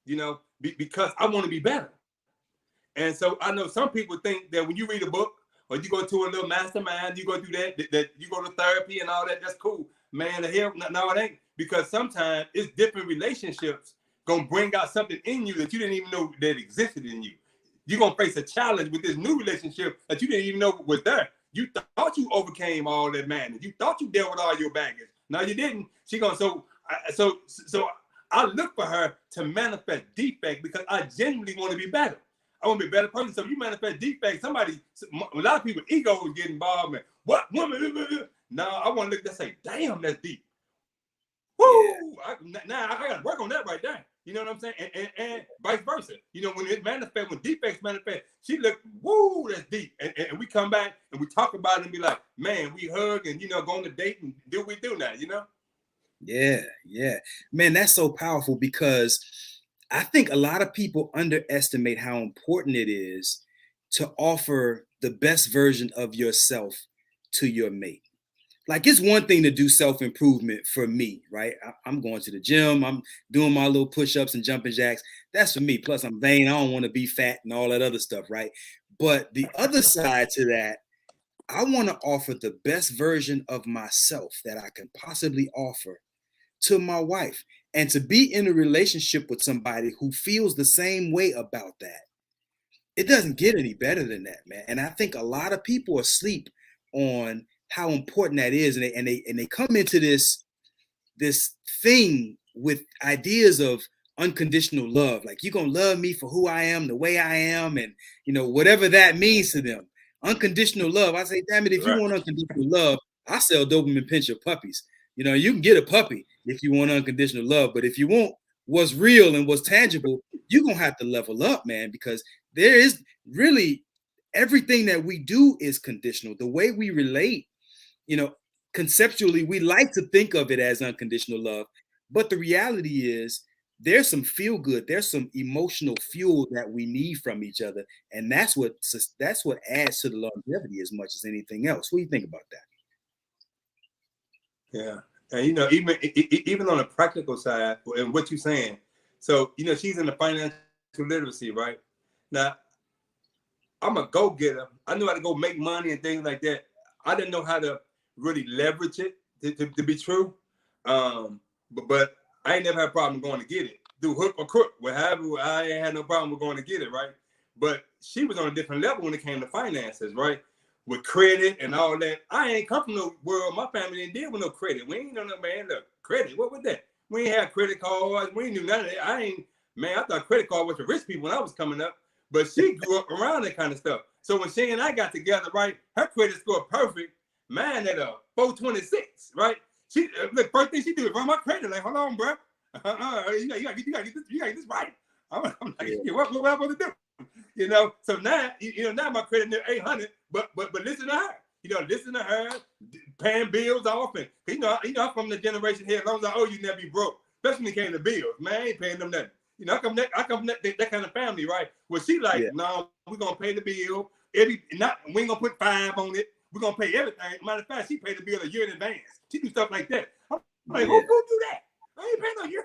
you know, because I want to be better. And so I know some people think that when you read a book or you go to a little mastermind, you go through that you go to therapy and all that, that's cool. Man, the hell, no, it ain't. Because sometimes it's different relationships going to bring out something in you that you didn't even know that existed in you. You're going to face a challenge with this new relationship that you didn't even know was there. You thought you overcame all that madness. You thought you dealt with all your baggage. No, you didn't. She going, so I look for her to manifest defect because I genuinely want to be better. I want to be a better person. So if you manifest defect, a lot of people ego is getting involved in what woman. No, I want to look and say, damn, that's deep. Woo! Yeah. I got to work on that right there. You know what I'm saying? And vice versa. You know, when it manifests, when defects manifest, she look, woo, that's deep. And we come back and we talk about it and be like, man, we hug and, you know, go on a date and do what we do now, you know? Yeah, yeah. Man, that's so powerful because I think a lot of people underestimate how important it is to offer the best version of yourself to your mate. Like, it's one thing to do self-improvement for me, right? I'm going to the gym, I'm doing my little push-ups and jumping jacks. That's for me. Plus, I'm vain. I don't want to be fat and all that other stuff, right? But the other side to that, I want to offer the best version of myself that I can possibly offer to my wife, and to be in a relationship with somebody who feels the same way about that. It doesn't get any better than that, man. And I think a lot of people are asleep on how important that is, and they come into this thing with ideas of unconditional love. Like, you're gonna love me for who I am, the way I am, and you know, whatever that means to them. Unconditional love. I say, damn it, if you want unconditional love, I sell Doberman Pinscher puppies. You know, you can get a puppy if you want unconditional love, but if you want what's real and what's tangible, you're gonna have to level up, man, because there is really everything that we do is conditional. The way we relate, you know, conceptually, we like to think of it as unconditional love, but the reality is there's some feel good, there's some emotional fuel that we need from each other, and that's what adds to the longevity as much as anything else. What do you think about that? Yeah, and you know, even on the practical side, and what you're saying, so you know, she's in the financial literacy, right? Now, I'm a go-getter. I knew how to go make money and things like that. I didn't know how to really leverage it to be true. But I ain't never had a problem going to get it through hook or crook. However, I ain't had no problem with going to get it, right? But she was on a different level when it came to finances, right? With credit and all that. I ain't come from no world. My family didn't deal with no credit. We ain't know no, man, look, credit. What was that? We ain't have credit cards. We ain't knew none of that. I thought credit card was for rich people when I was coming up. But she grew up around that kind of stuff. So when she and I got together, right, her credit score perfect. Mine at a 426, right? She the first thing she do is run my credit. Like, hold on, bro. You gotta get this right. I'm like, yeah, what am I supposed to do? You know. So now, now my credit near 800. But listen to her. You know, listen to her, paying bills off, and I'm from the generation here. As long as I owe you, never be broke. Especially when it came to bills, man. I ain't paying them nothing. You know, I come from that kind of family, right? Well, she like, no, we're gonna pay the bill. We ain't gonna put 5 on it. We're gonna pay everything. Matter of fact, she paid the bill a year in advance. She do stuff like that. I'm like, who do that? I ain't paying no year.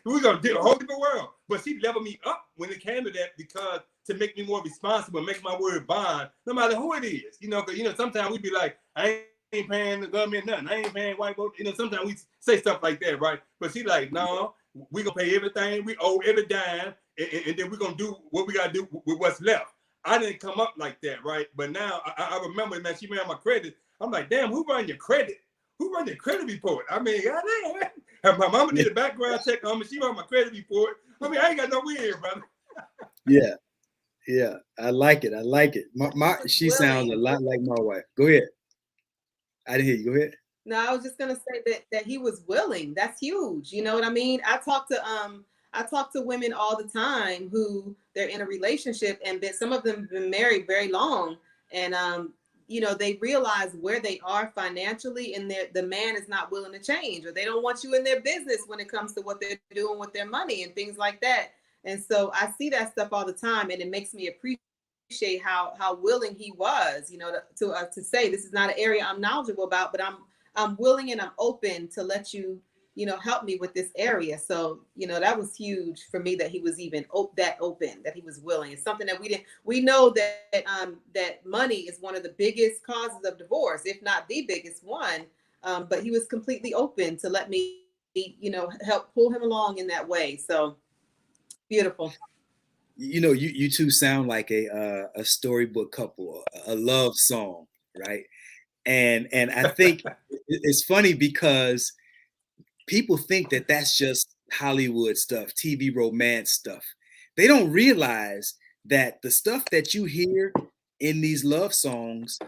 We're gonna do a whole different world. But she leveled me up when it came to that because to make me more responsible, make my word bond, no matter who it is. You know, because sometimes we be like, I ain't paying the government nothing. I ain't paying white folks. Sometimes we say stuff like that, right? But she like, no, we gonna pay everything. We owe every dime, and then we're gonna do what we gotta do with what's left. I didn't come up like that, right? But now I remember, man, she ran my credit. I'm like, damn, who run your credit? Who run your credit report? I mean, goddamn. My mama did a background check on me. She run my credit report. I mean, I ain't got no weird, brother. Yeah. I like it. She sounds a lot like my wife. Go ahead. I didn't hear you. Go ahead. No, I was just gonna say that he was willing. That's huge. You know what I mean? I talk to women all the time who they're in a relationship, and some of them have been married very long, and they realize where they are financially, and the man is not willing to change, or they don't want you in their business when it comes to what they're doing with their money and things like that. And so I see that stuff all the time, and it makes me appreciate how willing he was, to say, this is not an area I'm knowledgeable about, but I'm willing and I'm open to let you, help me with this area. So, that was huge for me that he was even that open, that he was willing. It's something that we know that money is one of the biggest causes of divorce, if not the biggest one. But he was completely open to let me, help pull him along in that way. So beautiful. You two sound like a storybook couple, a love song, right? And I think it's funny because people think that that's just Hollywood stuff, TV romance stuff. They don't realize that the stuff that you hear in these love songs,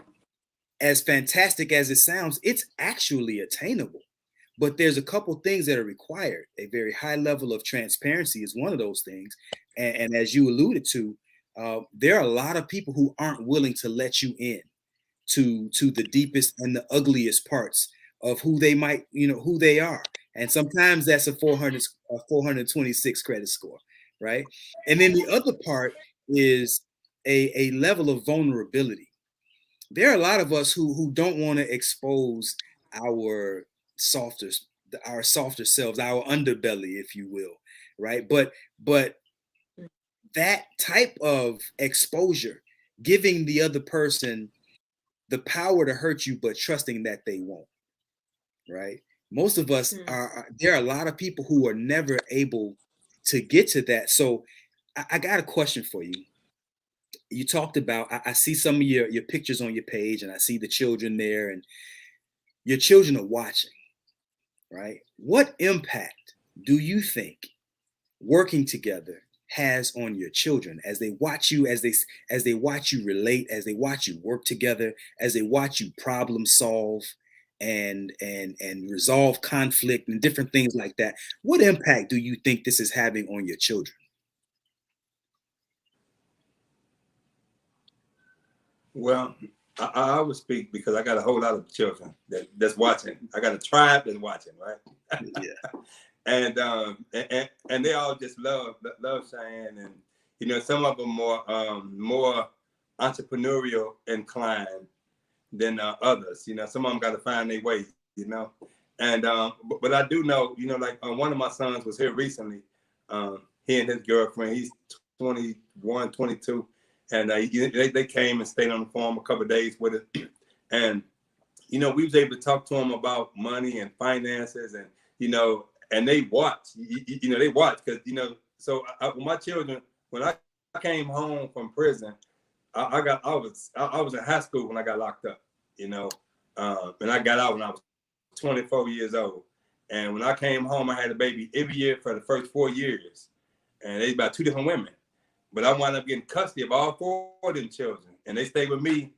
as fantastic as it sounds, it's actually attainable. But there's a couple things that are required. A very high level of transparency is one of those things. And as you alluded to, there are a lot of people who aren't willing to let you in to the deepest and the ugliest parts of who they might, who they are. And sometimes that's a 426 credit score, right? And then the other part is a level of vulnerability. There are a lot of us who don't want to expose our softer selves, our underbelly, if you will, right? But that type of exposure, giving the other person the power to hurt you, but trusting that they won't, right? Most of us there are a lot of people who are never able to get to that. So I got a question for you. You talked about, I see some of your pictures on your page, and I see the children there, and your children are watching, right? What impact do you think working together has on your children as they watch you, as they watch you relate, as they watch you work together, as they watch you problem solve and resolve conflict and different things like that? What impact do you think this is having on your children? Well, I would speak because I got a whole lot of children that's watching. I got a tribe that's watching, right? Yeah. And they all just love Cheyenne, and some of them more entrepreneurial inclined than others. Some of them got to find their way. And but I do know, like one of my sons was here recently. He and his girlfriend. He's 21, 22. And they came and stayed on the farm a couple of days with us. And, we was able to talk to them about money and finances, and, and they watch, they watch because, so my children, when I came home from prison, I was in high school when I got locked up, and I got out when I was 24 years old. And when I came home, I had a baby every year for the first 4 years. And they about 2 different women. But I wound up getting custody of all 4 of them children. And they stayed with me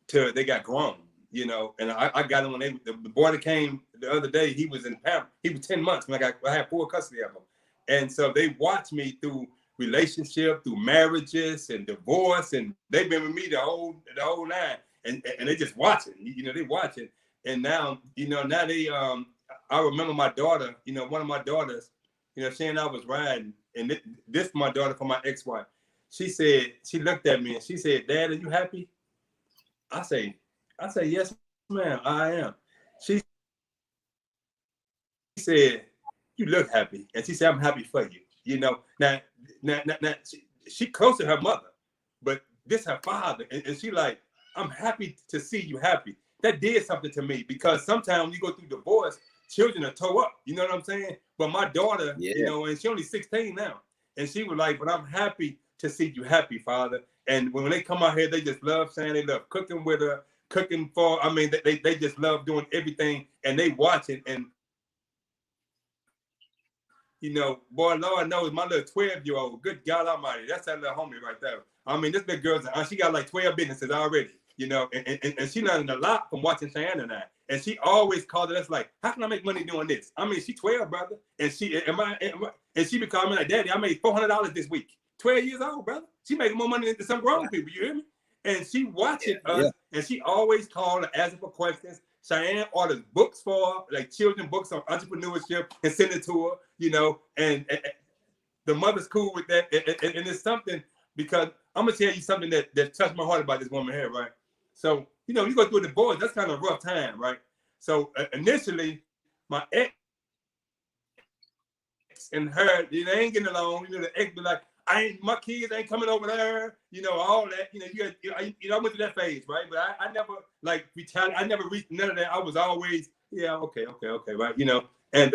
till they got grown, And I got them when the boy that came the other day, he was in Pam. He was 10 months when I had full custody of him. And so they watched me through relationship, through marriages and divorce. And they've been with me the whole nine. And they just watching, they watching. And now, now they, I remember my daughter, one of my daughters, she and I was riding. And this my daughter from my ex-wife. She looked at me and she said, "Dad, are you happy?" I say, "Yes, ma'am, I am." She said, "You look happy." And she said, "I'm happy for you." Now she close to her mother, but this her father. And she like, "I'm happy to see you happy." That did something to me because sometimes when you go through divorce, children are toe up, you know what I'm saying? But my daughter, and she's only 16 now, and she was like, "But I'm happy to see you happy, Father." And when they come out here, they just love saying they love cooking with her, cooking for. I mean, they just love doing everything, and they watch it. And boy, Lord knows my little 12-year-old. Good God Almighty, that's that little homie right there. I mean, this little girl's she got like 12 businesses already. And she learned a lot from watching Cheyenne and I. And she always called us like, "How can I make money doing this?" I mean, she's 12, brother. And she be calling me like, "Daddy, I made $400 this week." 12 years old, brother. She making more money than some grown people, you hear me? And she watching us, and she always called and asking for questions. Cheyenne orders books for her, like children books on entrepreneurship, and send it to her, and the mother's cool with that. And it's something, because I'm going to tell you something that touched my heart about this woman here, right? So, you go through a divorce, that's kind of a rough time, right? So initially, my ex and her, they ain't getting along. The ex be like, my kids ain't coming over there, all that. I went through that phase, right? But I never retaliated. I never reached none of that. I was always, okay, right? And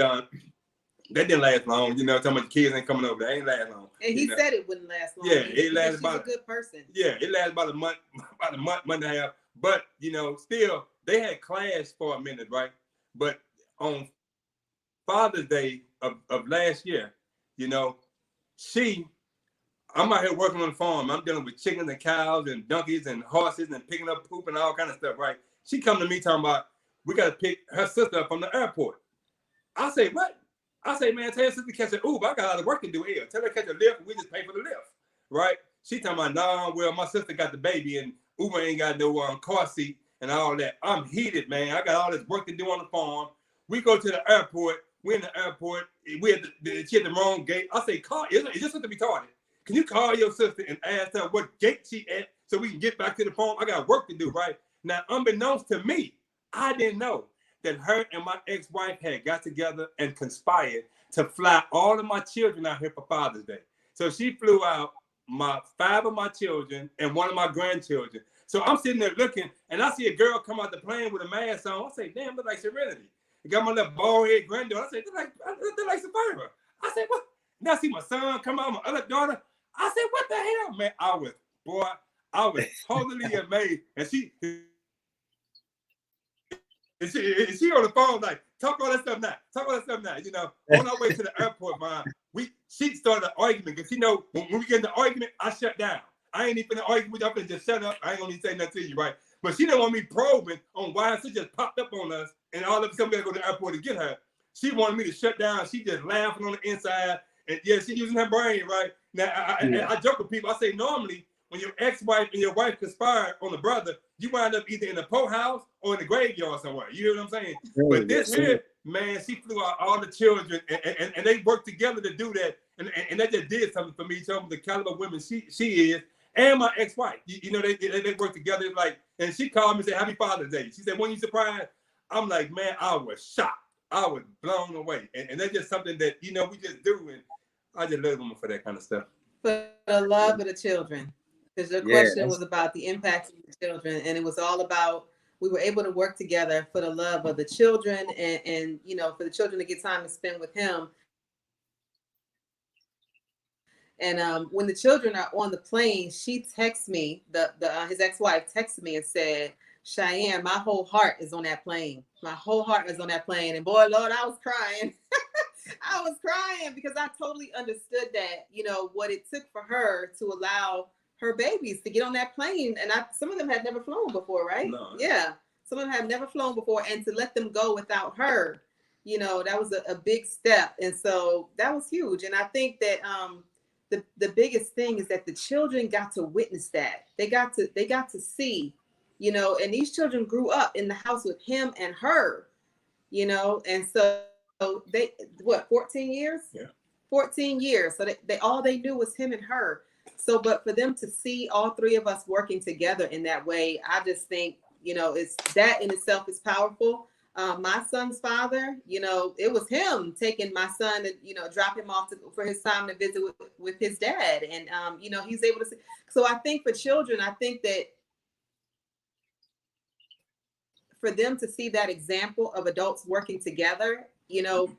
that didn't last long, talking about the kids ain't coming over there. Ain't last long. And he said it wouldn't last long. Yeah, it lasted about a good person. Yeah, it lasted about a month and a half. But, you know, still, they had clashed for a minute, right? But on Father's Day of last year, you know, I'm out here working on the farm. I'm dealing with chickens and cows and donkeys and horses and picking up poop and all kind of stuff, right? She come to me talking about, we got to pick her sister up from the airport. I say, what? I say, man, tell your sister to catch an Uber. I got a lot of work to do here. Tell her to catch a lift. We just pay for the lift, right? She talking about, nah, well, my sister got the baby and Uber ain't got no car seat and all that. I'm heated, man. I got all this work to do on the farm. We go to the airport. We're in the airport. We at she at the wrong gate. I say, call. Is your sister retarded? Can you call your sister and ask her what gate she at so we can get back to the farm? I got work to do, right? Now, unbeknownst to me, I didn't know that her and my ex-wife had got together and conspired to fly all of my children out here for Father's Day. So she flew out 5 of my children and 1 of my grandchildren. So I'm sitting there looking, and I see a girl come out the plane with a mask on. I say, damn, look like Serenity. I got my little bald-head granddaughter. I say, they're like Survivor. I said, what? Now I see my son come out, my other daughter. I said, what the hell, man? I was totally amazed. And she on the phone like, talk all that stuff now. You know, on our way to the airport, man, she started an argument because she know when we get in the argument, I shut down. I ain't even gonna argue with you. I'm gonna just shut up. I ain't gonna even say nothing to you, right? But she didn't want me probing on why she just popped up on us and all of a sudden we gotta go to the airport to get her. She wanted me to shut down. She just laughing on the inside. And yeah, she using her brain, right? Now, I joke with people. I say, normally, when your ex-wife and your wife conspire on the brother, you wind up either in the poorhouse or in the graveyard somewhere. You hear what I'm saying? But this here, man, she flew out all the children, and they worked together to do that. And that just did something for me, showing me the caliber of women she is, and my ex-wife. You know, they work together. Like, and she called me and said, Happy Father's Day. She said, when you surprised? I'm like, man, I was shocked. I was blown away. And that's just something that, you know, we just do. And I just love women for that kind of stuff. For the love of the children. Because the question was about the impact of the children. And it was all about, we were able to work together for the love of the children and you know, for the children to get time to spend with him. And when the children are on the plane, she texts me, his ex-wife texted me and said, Cheyenne, my whole heart is on that plane. My whole heart is on that plane. And boy, Lord, I was crying. I was crying because I totally understood that, you know, what it took for her to allow her babies to get on that plane. And some of them had never flown before, right? No. Yeah. Some of them had never flown before. And to let them go without her, you know, that was a big step. And so that was huge. And I think that the biggest thing is that the children got to witness that. They got to see, you know, and these children grew up in the house with him and her, you know, and so they, 14 years? Yeah. 14 years. So they all they knew was him and her. So, but for them to see all 3 of us working together in that way, I just think, you know, it's that in itself is powerful. My son's father, you know, it was him taking my son and, you know, drop him off for his time to visit with his dad. And, you know, he's able to see. So I think for children, I think that for them to see that example of adults working together, you know,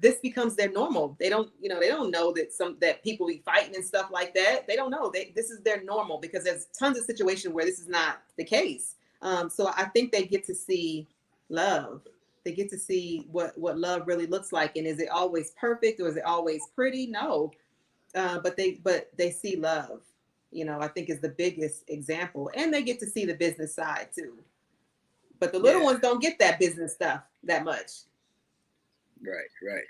this becomes their normal. They don't know that people be fighting and stuff like that. They don't know. This is their normal because there's tons of situations where this is not the case. So I think they get to see love. They get to see what love really looks like. And is it always perfect or is it always pretty? No. But they see love, you know, I think is the biggest example. And they get to see the business side too. But the little ones don't get that business stuff that much. Right.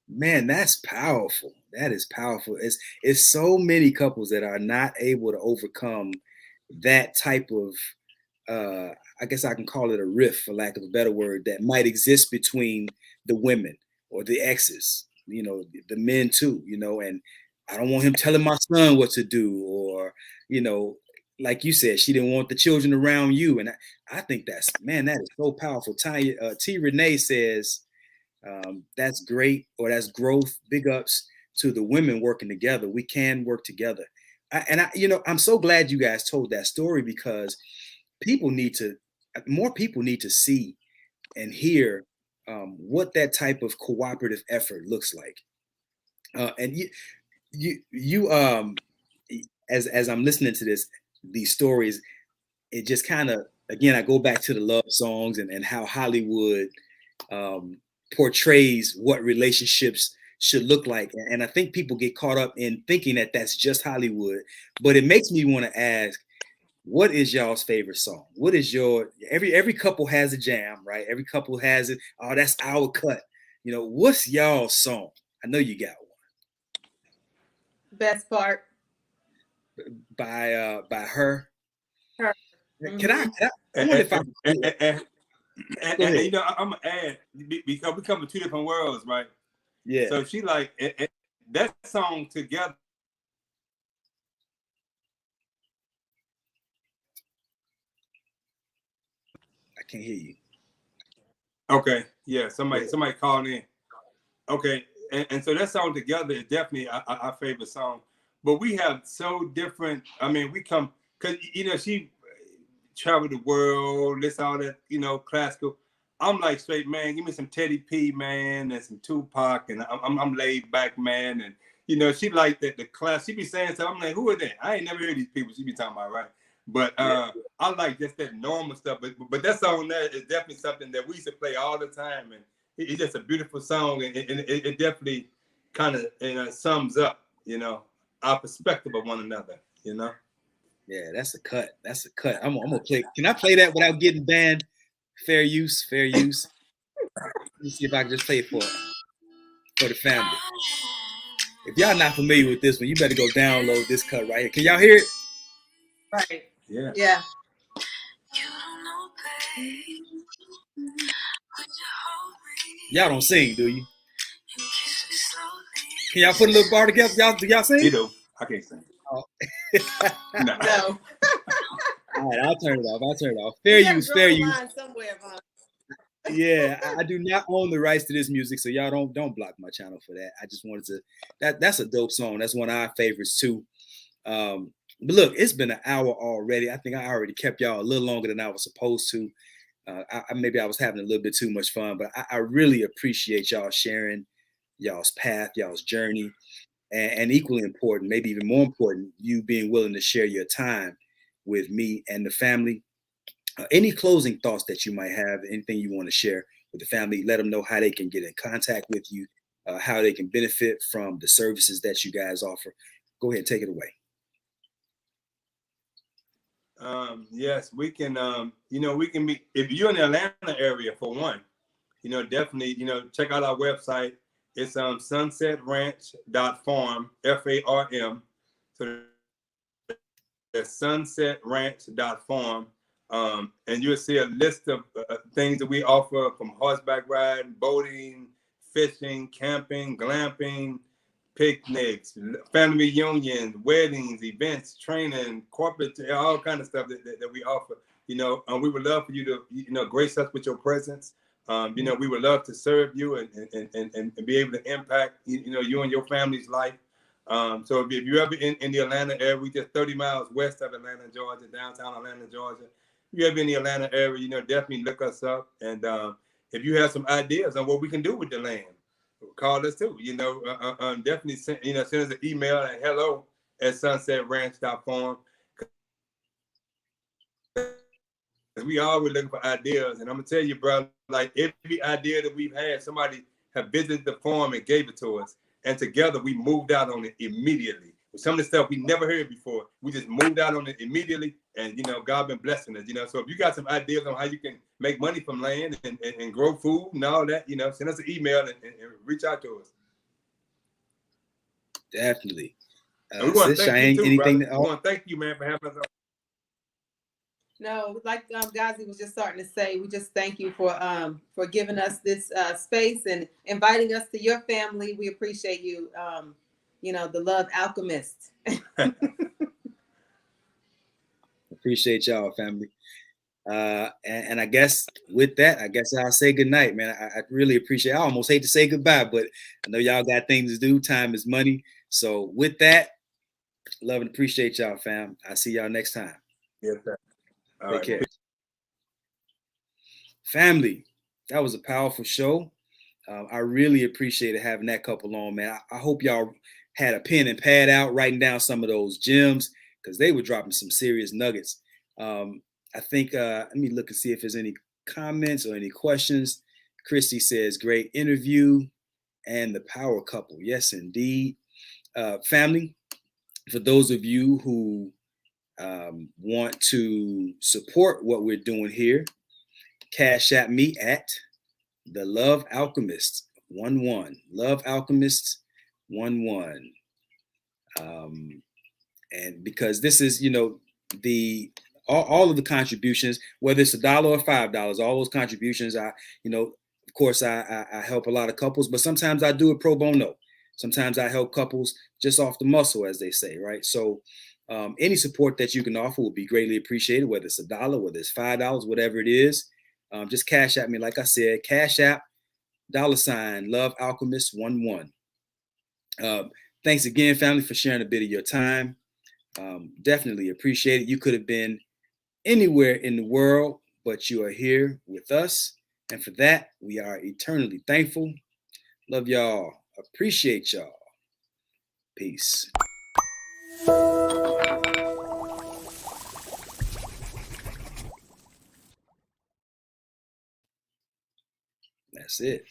Man, that's powerful. That is powerful. It's so many couples that are not able to overcome that type of I guess I can call it a rift, for lack of a better word, that might exist between the women or the exes, you know, the men too, you know, and I don't want him telling my son what to do, or, you know, like you said, she didn't want the children around you. And I think that is so powerful. T. Renee says, that's great, or that's growth. Big ups to the women working together. We can work together. I'm so glad you guys told that story because more people need to see and hear what that type of cooperative effort looks like. And you as I'm listening to these stories, it just kind of again, I go back to the love songs and how Hollywood portrays what relationships should look like. And I think people get caught up in thinking that that's just Hollywood. But it makes me want to ask, what is y'all's favorite song? What is your every couple has a jam, right? Every couple has it. Oh, that's our cut. You know, what's y'all's song? I know you got one. Best part. By her. Her. Can I wonder if I and you know, I'm gonna add because we come from two different worlds, right? Yeah. So she like that song together. I can't hear you. Okay, yeah, somebody called in. Okay, and so that song together is definitely our favorite song. But we have so different. I mean, we come because you know she traveled the world, listen all that, you know, classical. I'm like straight, man, give me some Teddy P, man, and some Tupac, and I'm laid back, man, and you know she like the class. She be saying something. I'm like, who are they? I ain't never heard these people. She be talking about, right? But I like just that normal stuff. But that song there is definitely something that we used to play all the time, and it's just a beautiful song, and it definitely kind of sums up, you know, our perspective of one another, you know. Yeah, that's a cut. That's a cut. I'm gonna play. Can I play that without getting banned? Fair use, fair use. Let me see if I can just play it for the family. If y'all not familiar with this one, you better go download this cut right here. Can y'all hear it? Right. Yeah. Yeah. Y'all don't sing, do you? Can y'all put a little bar together? Do y'all sing? You do. I can't sing. Oh. No. All right, I'll turn it off. Fair use, fair use. Somewhere, huh? Yeah, I do not own the rights to this music, so y'all don't block my channel for that. I just wanted to. That's a dope song. That's one of our favorites too. But look, it's been an hour already. I think I already kept y'all a little longer than I was supposed to. Maybe I was having a little bit too much fun, but I really appreciate y'all sharing y'all's path, y'all's journey, and equally important, maybe even more important, you being willing to share your time with me and the family. Any closing thoughts that you might have, anything you want to share with the family, let them know how they can get in contact with you, how they can benefit from the services that you guys offer. Go ahead, take it away. Yes, we can, you know, we can be, if you're in the Atlanta area for one, you know, definitely, you know, check out our website. It's sunsetranch.farm, FARM. So that's sunsetranch.farm. And you'll see a list of things that we offer, from horseback riding, boating, fishing, camping, glamping, picnics, family reunions, weddings, events, training, corporate, all kind of stuff that we offer. You know, we would love for you to, you know, grace us with your presence. You know, we would love to serve you and be able to impact, you know, you and your family's life. So if you're ever in the Atlanta area, we just 30 miles west of Atlanta, Georgia, downtown Atlanta, Georgia. If you're ever in the Atlanta area, you know, definitely look us up. And if you have some ideas on what we can do with the land, call us too. You know, definitely send us an email at hello@sunsetranch.farm. We always looking for ideas, and I'm gonna tell you, bro, like every idea that we've had, somebody have visited the farm and gave it to us, and together we moved out on it immediately. Some of the stuff we never heard before, we just moved out on it immediately, and you know, God been blessing us. You know, so if you got some ideas on how you can make money from land and grow food and all that, you know, send us an email and reach out to us. Definitely. And we want to thank Cheyenne, you too, anything brother. We want to thank you, man, for having us on. No, like Ghazi was just starting to say, we just thank you for giving us this space and inviting us to your family. We appreciate you. You know, the Love Alchemist. Appreciate y'all, family. And I guess with that, I'll say good night, man. I really appreciate it. I almost hate to say goodbye, but I know y'all got things to do. Time is money. So with that, love and appreciate y'all, fam. I'll see y'all next time. Yes, sir. Take care. Family, that was a powerful show. I really appreciated having that couple on, man. I hope y'all had a pen and pad out, writing down some of those gems, because they were dropping some serious nuggets. I think, let me look and see if there's any comments or any questions. Christy says, great interview and the power couple. Yes, indeed. Family, for those of you who want to support what we're doing here, cash at me at the Love Alchemist 11. Love Alchemist 11. And because this is, the all of the contributions, whether it's $1 or $5, all those contributions, of course, I help a lot of couples, but sometimes I do it pro bono. Sometimes I help couples just off the muscle, as they say, right? So any support that you can offer will be greatly appreciated, whether it's $1, whether it's $5, whatever it is. Just cash at me, like I said, Cash App, $ Love Alchemist 11. Thanks again, family, for sharing a bit of your time. Definitely appreciate it. You could have been anywhere in the world, but you are here with us. And for that, we are eternally thankful. Love y'all. Appreciate y'all. Peace. That's it.